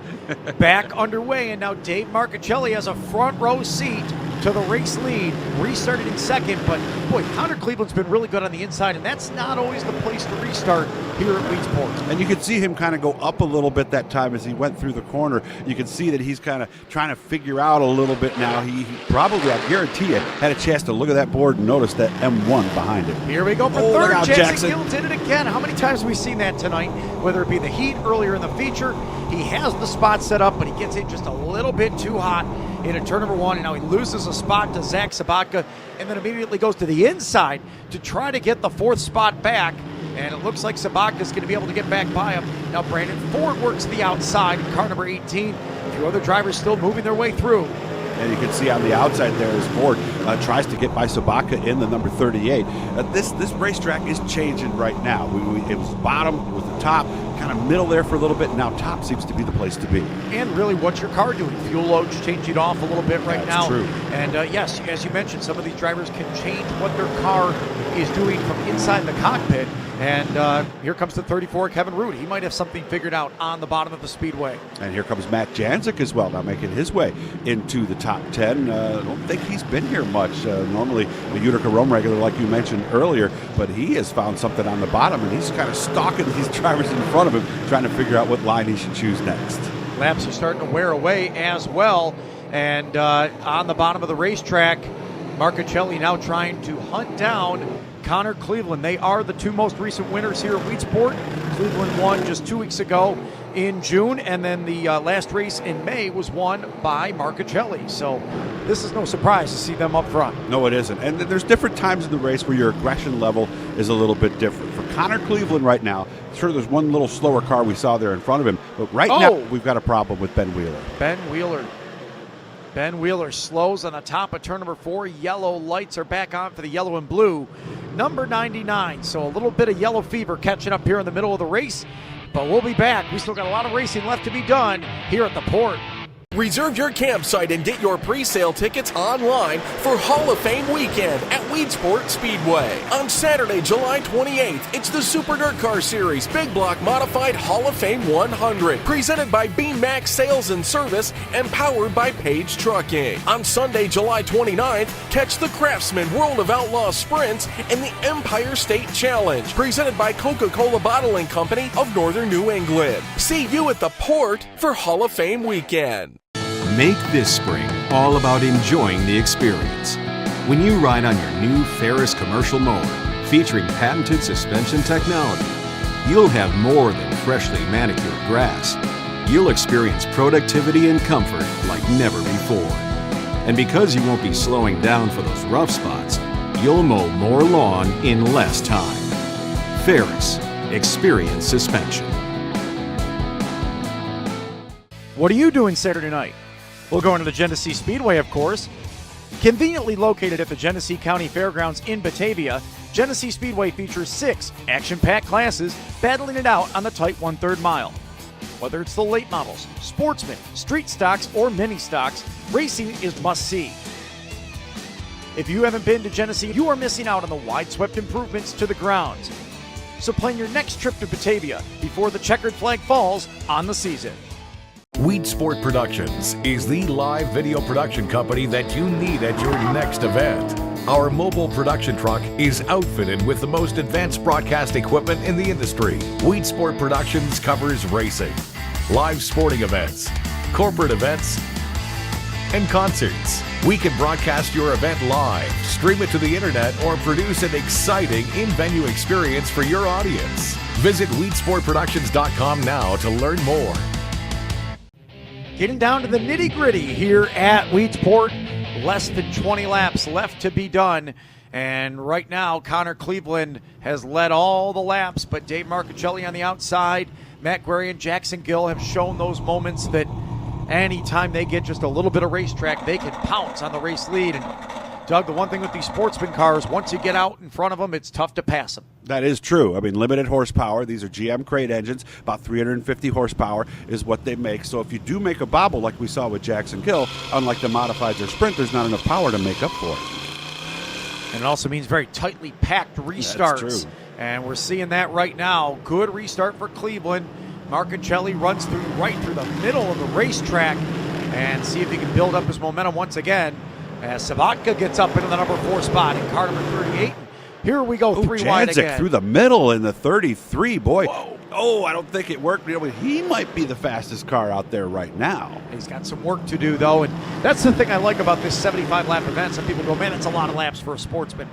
Back underway, and now Dave Marchicelli has a front row seat to the race lead. Restarted in second, but boy, Connor Cleveland's been really good on the inside, and that's not always the place to restart here at Weedsport. And you could see him kind of go up a little bit that time as he went through the corner. You can see that he's kind of trying to figure out a little bit now. He probably, I guarantee you, had a chance to look at that board and notice that M1 behind him. Here we go for third. Jackson Gill did it again. How many times have we seen that tonight? Whether it be the heat earlier in the feature, he has the spot set up, but he gets in just a little bit too hot into turn number 1, and now he loses a spot to Zach Sabatka, and then immediately goes to the inside to try to get the 4th spot back. and it looks like Sabaka's going to be able to get back by him. Now Brandon Ford works to the outside in car number 18. A few other drivers still moving their way through. And you can see on the outside there as Ford tries to get by Sabaka in the number 38. This racetrack is changing right now. It was bottom, it was the top, kind of middle there for a little bit. Now top seems to be the place to be. And really, what's your car doing? Fuel load's changing off a little bit right now. That's true. And yes, as you mentioned, some of these drivers can change what their car is doing from inside the cockpit. And here comes the 34, Kevin Root. He might have something figured out on the bottom of the speedway. And here comes Matt Janczyk as well, now making his way into the top 10. I don't think he's been here much. Normally a Utica Rome regular, like you mentioned earlier, but he has found something on the bottom, and he's kind of stalking these drivers in front of him, trying to figure out what line he should choose next. Laps are starting to wear away as well. And on the bottom of the racetrack, Marcuccelli now trying to hunt down Connor Cleveland. They are the two most recent winners here at Weedsport. Cleveland won just 2 weeks ago in June, and then the last race in May was won by Marcuccelli. So this is no surprise to see them up front. No, it isn't. And there's different times in the race where your aggression level is a little bit different. For Connor Cleveland right now, sure, there's one little slower car we saw there in front of him, but right now we've got a problem with Ben Wheeler. Ben Wheeler slows on the top of turn number 4. Yellow lights are back on for the yellow and blue. Number 99, so a little bit of yellow fever catching up here in the middle of the race. But we'll be back. We still got a lot of racing left to be done here at the port. Reserve your campsite and get your pre-sale tickets online for Hall of Fame weekend at Weedsport Speedway. On Saturday, July 28th, it's the Super Dirt Car Series Big Block Modified Hall of Fame 100, presented by Beam Max Sales and Service and powered by Page Trucking. On Sunday, July 29th, catch the Craftsman World of Outlaws Sprints and the Empire State Challenge, presented by Coca-Cola Bottling Company of Northern New England. See you at the port for Hall of Fame weekend. Make this spring all about enjoying the experience. When you ride on your new Ferris commercial mower featuring patented suspension technology, you'll have more than freshly manicured grass. You'll experience productivity and comfort like never before. And because you won't be slowing down for those rough spots, you'll mow more lawn in less time. Ferris, experience suspension. What are you doing Saturday night? We'll go into the Genesee Speedway, of course. Conveniently located at the Genesee County Fairgrounds in Batavia, Genesee Speedway features 6 action-packed classes battling it out on the tight 1/3 mile. Whether it's the late models, sportsmen, street stocks, or mini stocks, racing is must-see. If you haven't been to Genesee, you are missing out on the wide-swept improvements to the grounds. So plan your next trip to Batavia before the checkered flag falls on the season. Weedsport Productions is the live video production company that you need at your next event. Our mobile production truck is outfitted with the most advanced broadcast equipment in the industry. Weedsport Productions covers racing, live sporting events, corporate events, and concerts. We can broadcast your event live, stream it to the internet, or produce an exciting in-venue experience for your audience. Visit weedsportproductions.com now to learn more. Getting down to the nitty-gritty here at Weedsport. Less than 20 laps left to be done. And right now, Connor Cleveland has led all the laps, but Dave Marcuccelli on the outside, Matt Guerrier and Jackson Gill have shown those moments that anytime they get just a little bit of racetrack, they can pounce on the race lead. And Doug, the one thing with these sportsman cars, once you get out in front of them, it's tough to pass them. That is true. I mean, limited horsepower. These are GM crate engines. About 350 horsepower is what they make. So if you do make a bobble like we saw with Jackson Gill, unlike the modifieds or sprint, there's not enough power to make up for it. And it also means very tightly packed restarts. That's true. And we're seeing that right now. Good restart for Cleveland. Marcuccelli runs through right through the middle of the racetrack and see if he can build up his momentum once again. As Sabatka gets up into the number 4 spot in car number 38. Here we go, 3 wide again. through the middle in the 33, boy. Whoa. Oh, I don't think it worked. You know, he might be the fastest car out there right now. He's got some work to do, though, and that's the thing I like about this 75-lap event. Some people go, man, it's a lot of laps for a sportsman.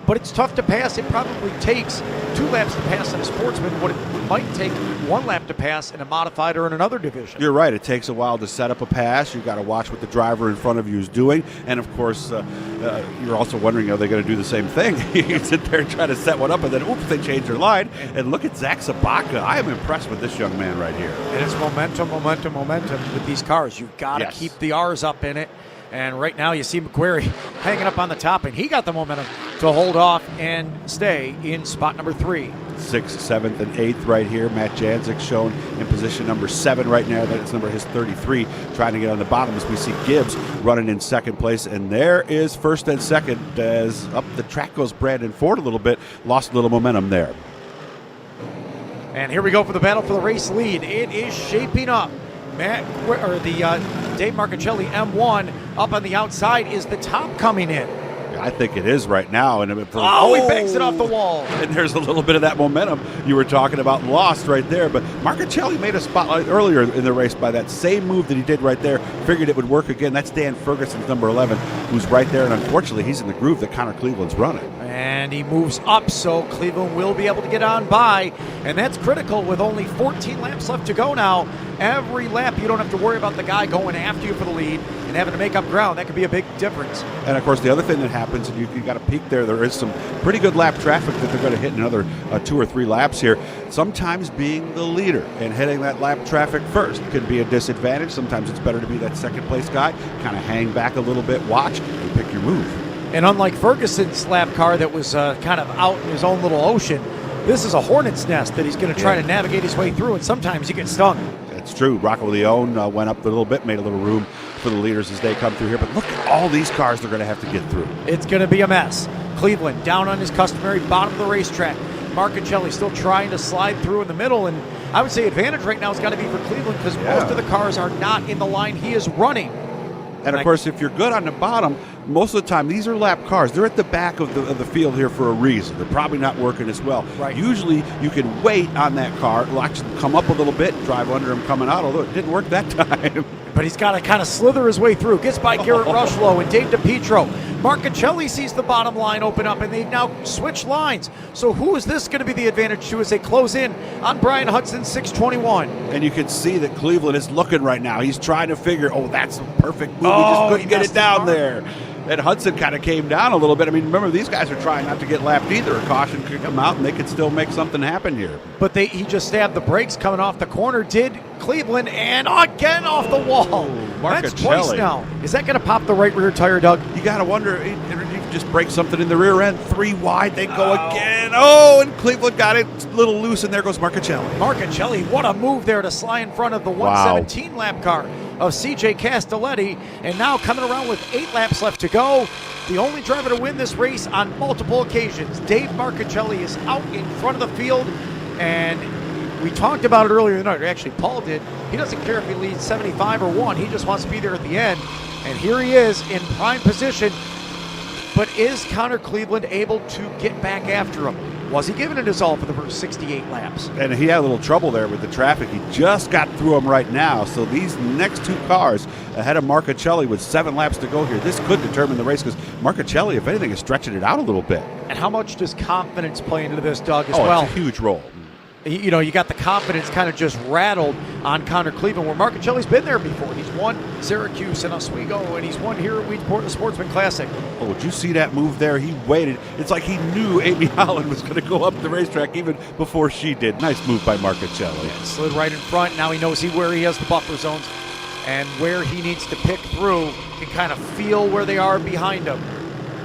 But but it's tough to pass. It probably takes 2 laps to pass in a Sportsman, what it might take 1 lap to pass in a modified or in another division. You're right. It takes a while to set up a pass. You've got to watch what the driver in front of you is doing. And, of course, you're also wondering, are they going to do the same thing? You sit there and try to set one up, and then, oops, they change their line. And look at Zach Sabaka. I am impressed with this young man right here. And it's momentum with these cars. You've got to keep the R's up in it. And right now you see McQuarrie hanging up on the top, and he got the momentum to hold off and stay in spot number 3. 6th, 7th, and 8th right here. Matt Janzik shown in position number 7 right now. That is number his 33, trying to get on the bottom as we see Gibbs running in 2nd place. And there is 1st and 2nd as up the track goes Brandon Ford a little bit. Lost a little momentum there. And here we go for the battle for the race lead. It is shaping up. Dave Marchicelli M1 up on the outside. Is the top coming in? I think it is right now. And he banks it off the wall. And there's a little bit of that momentum you were talking about lost right there. But Marchicelli made a spotlight earlier in the race by that same move that he did right there. Figured it would work again. That's Dan Ferguson's number 11, who's right there. And unfortunately, he's in the groove that Connor Cleveland's running. And he moves up, so Cleveland will be able to get on by. And that's critical with only 14 laps left to go now. Every lap, you don't have to worry about the guy going after you for the lead and having to make up ground. That could be a big difference. And, of course, the other thing that happens, and you got a peek there is some pretty good lap traffic that they're going to hit in another 2 or 3 laps here. Sometimes being the leader and hitting that lap traffic first can be a disadvantage. Sometimes it's better to be that second-place guy, kind of hang back a little bit, watch, and pick your move. And unlike Ferguson's lap car that was kind of out in his own little ocean, this is a hornet's nest that he's going to try to navigate his way through, and sometimes you get stung. That's true. Rocco Leone went up a little bit, made a little room for the leaders as they come through here. But look at all these cars they're going to have to get through. It's going to be a mess. Cleveland down on his customary bottom of the racetrack. Marchicelli still trying to slide through in the middle, and I would say advantage right now has got to be for Cleveland because most of the cars are not in the line he is running. And, of course, if you're good on the bottom, most of the time, these are lap cars. They're at the back of the field here for a reason. They're probably not working as well. Right. Usually, you can wait on that car, watch them come up a little bit, drive under him coming out, although it didn't work that time. But he's got to kind of slither his way through. Gets by Garrett Rushlow and Dave DiPietro. Marchicelli sees the bottom line open up, and they've now switched lines. So who is this going to be the advantage to as they close in on Brian Hudson, 621? And you can see that Cleveland is looking right now. He's trying to figure, that's a perfect move. He just couldn't get it down there. And Hudson kind of came down a little bit. I mean, remember, these guys are trying not to get lapped either. A caution could come out, and they could still make something happen here. But he just stabbed the brakes coming off the corner, did Cleveland, and again off the wall. That's twice now. Is that going to pop the right rear tire, Doug? You got to wonder, you just break something in the rear end, 3 wide, they go again. And Cleveland got it a little loose, and there goes Marchicelli. Marchicelli, what a move there to slide in front of the 117 lap car of CJ Castelletti, and now coming around with 8 laps left to go. The only driver to win this race on multiple occasions. Dave Marchicelli is out in front of the field, and we talked about it earlier in the night. Actually, Paul did. He doesn't care if he leads 75 or 1. He just wants to be there at the end, and here he is in prime position. But is Connor Cleveland able to get back after him? Was he giving it his all for the first 68 laps? And he had a little trouble there with the traffic. He just got through him right now. So these next 2 cars ahead of Marchicelli with 7 laps to go here, this could determine the race because Marchicelli, if anything, is stretching it out a little bit. And how much does confidence play into this, Doug, as well? It's a huge role. You got the confidence kind of just rattled on Connor Cleveland, where Marchicelli's been there before. He's won Syracuse and Oswego, and he's won here at Weedsport, the Sportsman Classic. Oh, did you see that move there? He waited. It's like he knew Amy Holland was going to go up the racetrack even before she did. Nice move by Marchicelli. Yeah, slid right in front. Now he knows where he has the buffer zones and where he needs to pick through. Can kind of feel where they are behind him.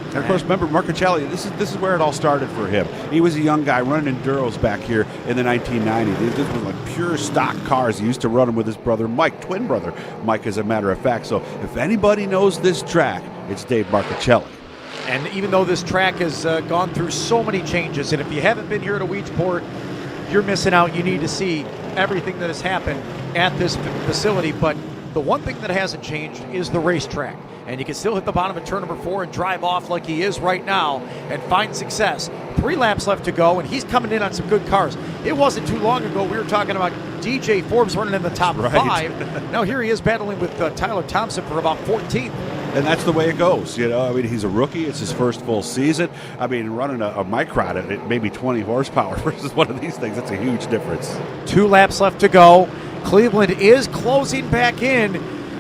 And of course, remember Marchicelli, this is where it all started for him. He was a young guy running enduros back here in the 1990s. This was like pure stock cars. He used to run them with his brother Mike, twin brother Mike, as a matter of fact. So if anybody knows this track, it's Dave Marchicelli. And even though this track has gone through so many changes, and if you haven't been here at Weedsport, you're missing out. You need to see everything that has happened at this facility. But the one thing that hasn't changed is the racetrack. And you can still hit the bottom of turn number 4 and drive off like he is right now and find success. 3 laps left to go, and he's coming in on some good cars. It wasn't too long ago we were talking about DJ Forbes running in the top 5. Now here he is battling with Tyler Thompson for about 14th. And that's the way it goes, you know. I mean, he's a rookie. It's his first full season. I mean, running a Micron at maybe 20 horsepower versus one of these things, that's a huge difference. 2 laps left to go. Cleveland is closing back in,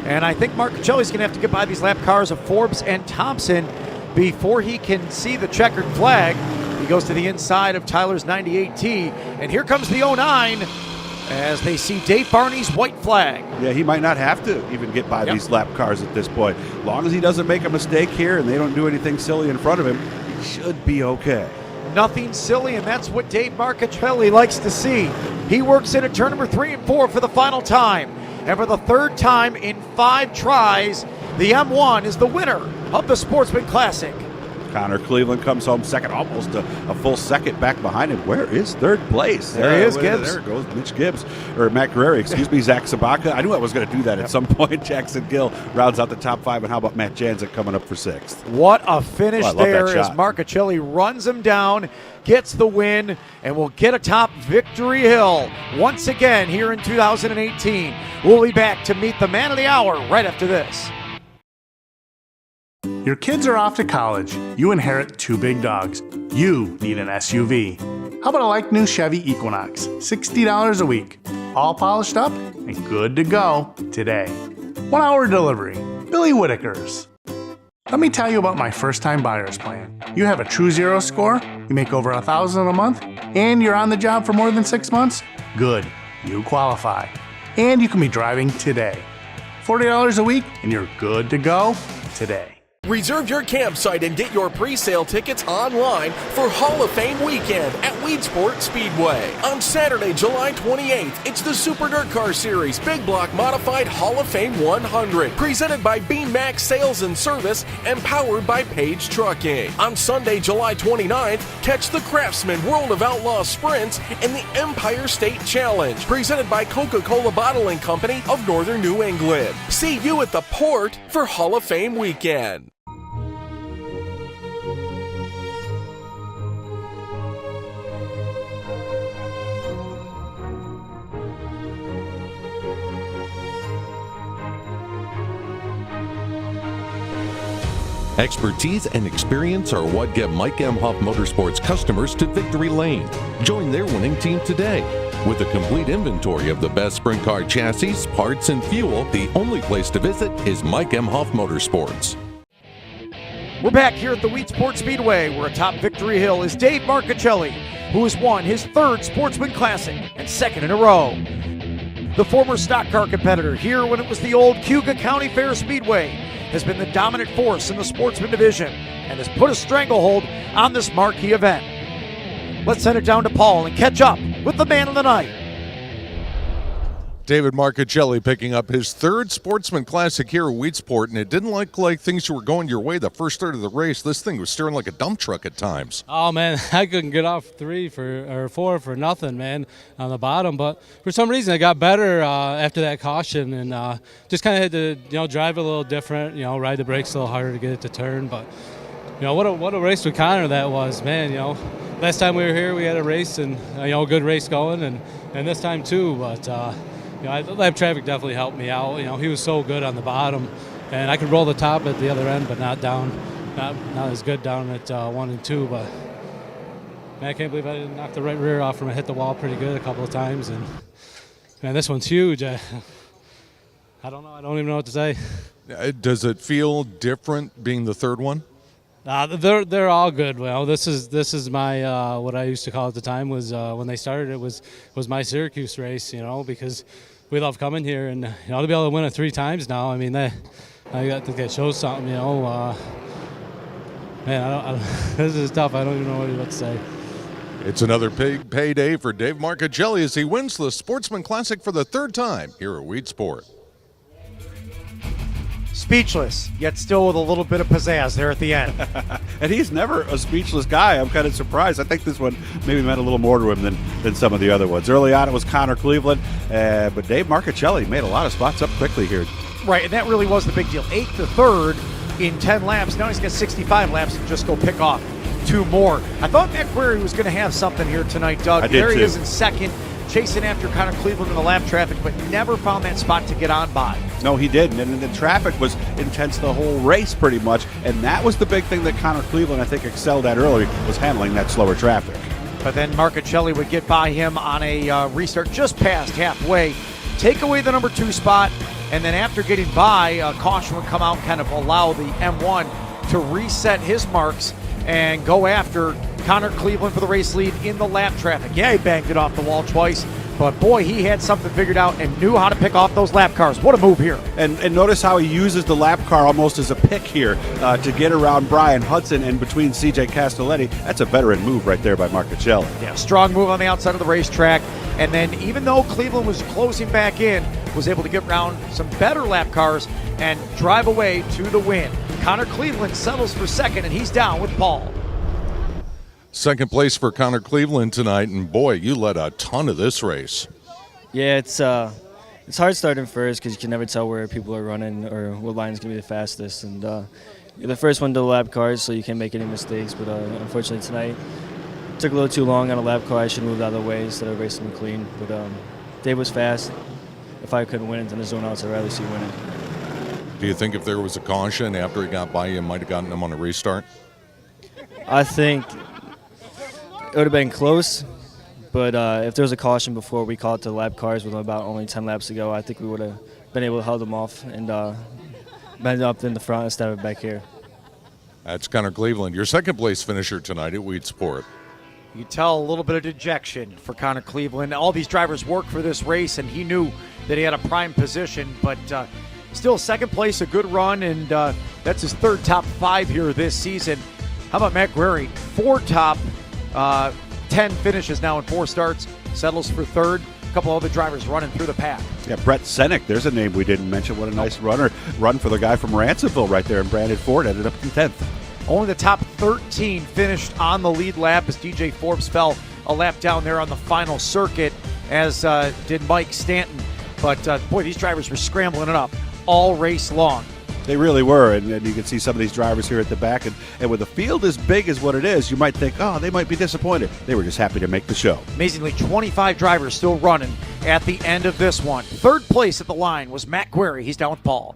and I think Marcichelli's going to have to get by these lap cars of Forbes and Thompson before he can see the checkered flag. He goes to the inside of Tyler's 98T, and here comes the 09 as they see Dave Barney's white flag. Yeah, he might not have to even get by these lap cars at this point. As long as he doesn't make a mistake here and they don't do anything silly in front of him, he should be okay. Nothing silly, and that's what Dave Marcichelli likes to see. He works in at turn number 3 and 4 for the final time. And for the third time in 5 tries, the M1 is the winner of the Sportsman Classic. Connor Cleveland comes home second, almost a full second back behind him. Where is third place? There he is, Gibbs. There goes Mitch Gibbs, or Matt Guerreri, excuse me, Zach Sabaka. I knew I was going to do that at some point. Jackson Gill rounds out the top 5, and how about Matt Janzik coming up for 6th? What a finish there as shot. Marcichelli runs him down, gets the win, and will get atop Victory Hill once again here in 2018. We'll be back to meet the man of the hour right after this. Your kids are off to college. You inherit 2 big dogs. You need an SUV. How about a like new Chevy Equinox? $60 a week. All polished up and good to go today. 1 hour delivery. Billy Whitaker's. Let me tell you about my first time buyer's plan. You have a true zero score, you make over $1,000 a month, and you're on the job for more than 6 months? Good. You qualify. And you can be driving today. $40 a week and you're good to go today. Reserve your campsite and get your pre-sale tickets online for Hall of Fame weekend at Weedsport Speedway. On Saturday, July 28th, it's the Super Dirt Car Series Big Block Modified Hall of Fame 100, presented by Beam Max Sales and Service and powered by Page Trucking. On Sunday, July 29th, catch the Craftsman World of Outlaws Sprints and the Empire State Challenge, presented by Coca-Cola Bottling Company of Northern New England. See you at the port for Hall of Fame weekend. Expertise and experience are what get Mike M. Huff Motorsports customers to victory lane. Join their winning team today. With a complete inventory of the best sprint car chassis, parts, and fuel, the only place to visit is Mike M. Huff Motorsports. We're back here at the Weedsport Speedway, where atop Victory Hill is Dave Marcichelli, who has won his 3rd Sportsman Classic and 2nd in a row. The former stock car competitor here when it was the old Cuga County Fair Speedway has been the dominant force in the sportsman division and has put a stranglehold on this marquee event. Let's send it down to Paul and catch up with the man of the night. David Marcichelli picking up his 3rd Sportsman Classic here at Weedsport, and it didn't look like things were going your way the first third of the race. This thing was steering like a dump truck at times. Oh, man, I couldn't get off 4 for nothing, man, on the bottom. But for some reason, I got better after that caution and just kind of had to, drive a little different, ride the brakes a little harder to get it to turn. But, what a race with Connor that was, man. Last time we were here, we had a race and, a good race going, and this time too. But, lap traffic definitely helped me out. He was so good on the bottom, and I could roll the top at the other end, but not down, not as good down at 1 and 2. But man, I can't believe I didn't knock the right rear off from it. Hit the wall pretty good a couple of times, and man, this one's huge. I don't know. I don't even know what to say. Does it feel different being the 3rd one? They're all good. Well, this is my what I used to call at the time was when they started it was my Syracuse race, because we love coming here and to be able to win it 3 times now. I mean, I think that shows something. Man, this is tough. I don't even know what to say. It's another big payday for Dave Marcichelli as he wins the Sportsman Classic for the 3rd time here at Weedsport. Speechless, yet still with a little bit of pizzazz there at the end. And he's never a speechless guy. I'm kind of surprised. I think this one maybe meant a little more to him than some of the other ones. Early on, it was Connor Cleveland, but Dave Marcichelli made a lot of spots up quickly here. Right, and that really was the big deal. 8th to 3rd in 10 laps. Now he's got 65 laps and just go pick off 2 more. I thought Matt Query was going to have something here tonight, Doug. I did there he too. is in 2nd. chasing after Connor Cleveland in the lap traffic, but never found that spot to get on by. No, he didn't, and the traffic was intense the whole race pretty much, and that was the big thing that Connor Cleveland, I think, excelled at early, was handling that slower traffic. But then Marcaccelli would get by him on a restart just past halfway, take away the number 2 spot, and then after getting by, a caution would come out and kind of allow the M1 to reset his marks and go after Connor Cleveland for the race lead in the lap traffic. Yeah, he banged it off the wall twice, but boy, he had something figured out and knew how to pick off those lap cars. What a move here. And notice how he uses the lap car almost as a pick here to get around Brian Hudson and between CJ Castelletti. That's a veteran move right there by Marcaccelli. Yeah, strong move on the outside of the racetrack. And then even though Cleveland was closing back in, was able to get around some better lap cars and drive away to the win. Connor Cleveland settles for second, and he's down with Paul. Second place for Connor Cleveland tonight, and boy, you led a ton of this race. Yeah, it's hard starting first because you can never tell where people are running or what line is going to be the fastest. And you're the first one to the lap cars, so you can't make any mistakes. But unfortunately tonight, it took a little too long on a lap car. I should have moved out of the way instead of racing them clean. But Dave was fast. If I couldn't win it in the zone outs, I'd rather see winning. Do you think if there was a caution after he got by, you might have gotten him on a restart? I think it would have been close, but if there was a caution before we called it to lap cars with about only 10 laps to go, I think we would have been able to hold them off and been up in the front instead of back here. That's Connor Cleveland, your second place finisher tonight at Weedsport. You tell a little bit of dejection for Connor Cleveland. All these drivers worked for this race, and he knew that he had a prime position, but still second place, a good run, and that's his third top 5 here this season. How about Matt Guerrieri? 4 top 10 finishes now in 4 starts, settles for third. A couple other drivers running through the pack. Yeah, Brett Senek, there's a name we didn't mention. What a nice run for the guy from Ransomville right there, and Brandon Ford ended up in 10th. Only the top 13 finished on the lead lap as DJ Forbes fell a lap down there on the final circuit, as did Mike Stanton. But, boy, these drivers were scrambling it up all race long. They really were, and you can see some of these drivers here at the back. And with the field as big as what it is, you might think, oh, they might be disappointed. They were just happy to make the show. Amazingly, 25 drivers still running at the end of this one. Third place at the line was Matt Guerrieri. He's down with Paul.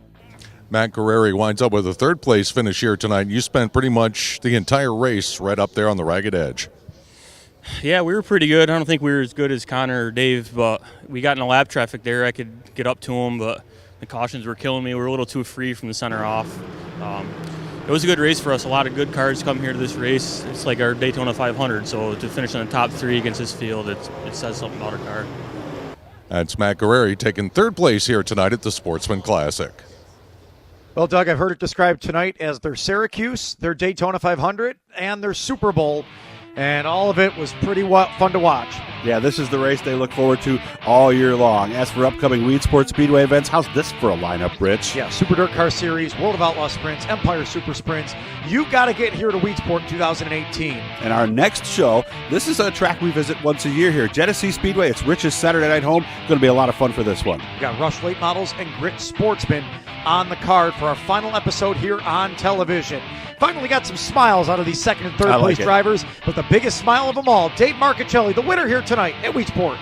Matt Guerrieri winds up with a third place finish here tonight. You spent pretty much the entire race right up there on the ragged edge. Yeah, we were pretty good. I don't think we were as good as Connor or Dave, but we got in the lap traffic there. I could get up to him, but the cautions were killing me. We were a little too free from the center off. It was a good race for us. A lot of good cars come here to this race. It's like our Daytona 500, so to finish in the top 3 against this field, it says something about our car. That's Matt Guerrieri taking third place here tonight at the Sportsman Classic. Well, Doug, I've heard it described tonight as their Syracuse, their Daytona 500, and their Super Bowl, and all of it was pretty fun to watch. Yeah, this is the race they look forward to all year long. As for upcoming Weedsport Speedway events, how's this for a lineup, Rich? Yeah, Super Dirt Car Series, World of Outlaw Sprints, Empire Super Sprints. You got to get here to Weedsport in 2018. And our next show, this is a track we visit once a year here, Genesee Speedway. It's Rich's Saturday night home. Going to be a lot of fun for this one. We got Rush Late Models and Grit Sportsman on the card for our final episode here on television. Finally got some smiles out of these second and third place drivers, but the biggest smile of them all, Dave Marcaccelli, the winner here tonight at Weedsport.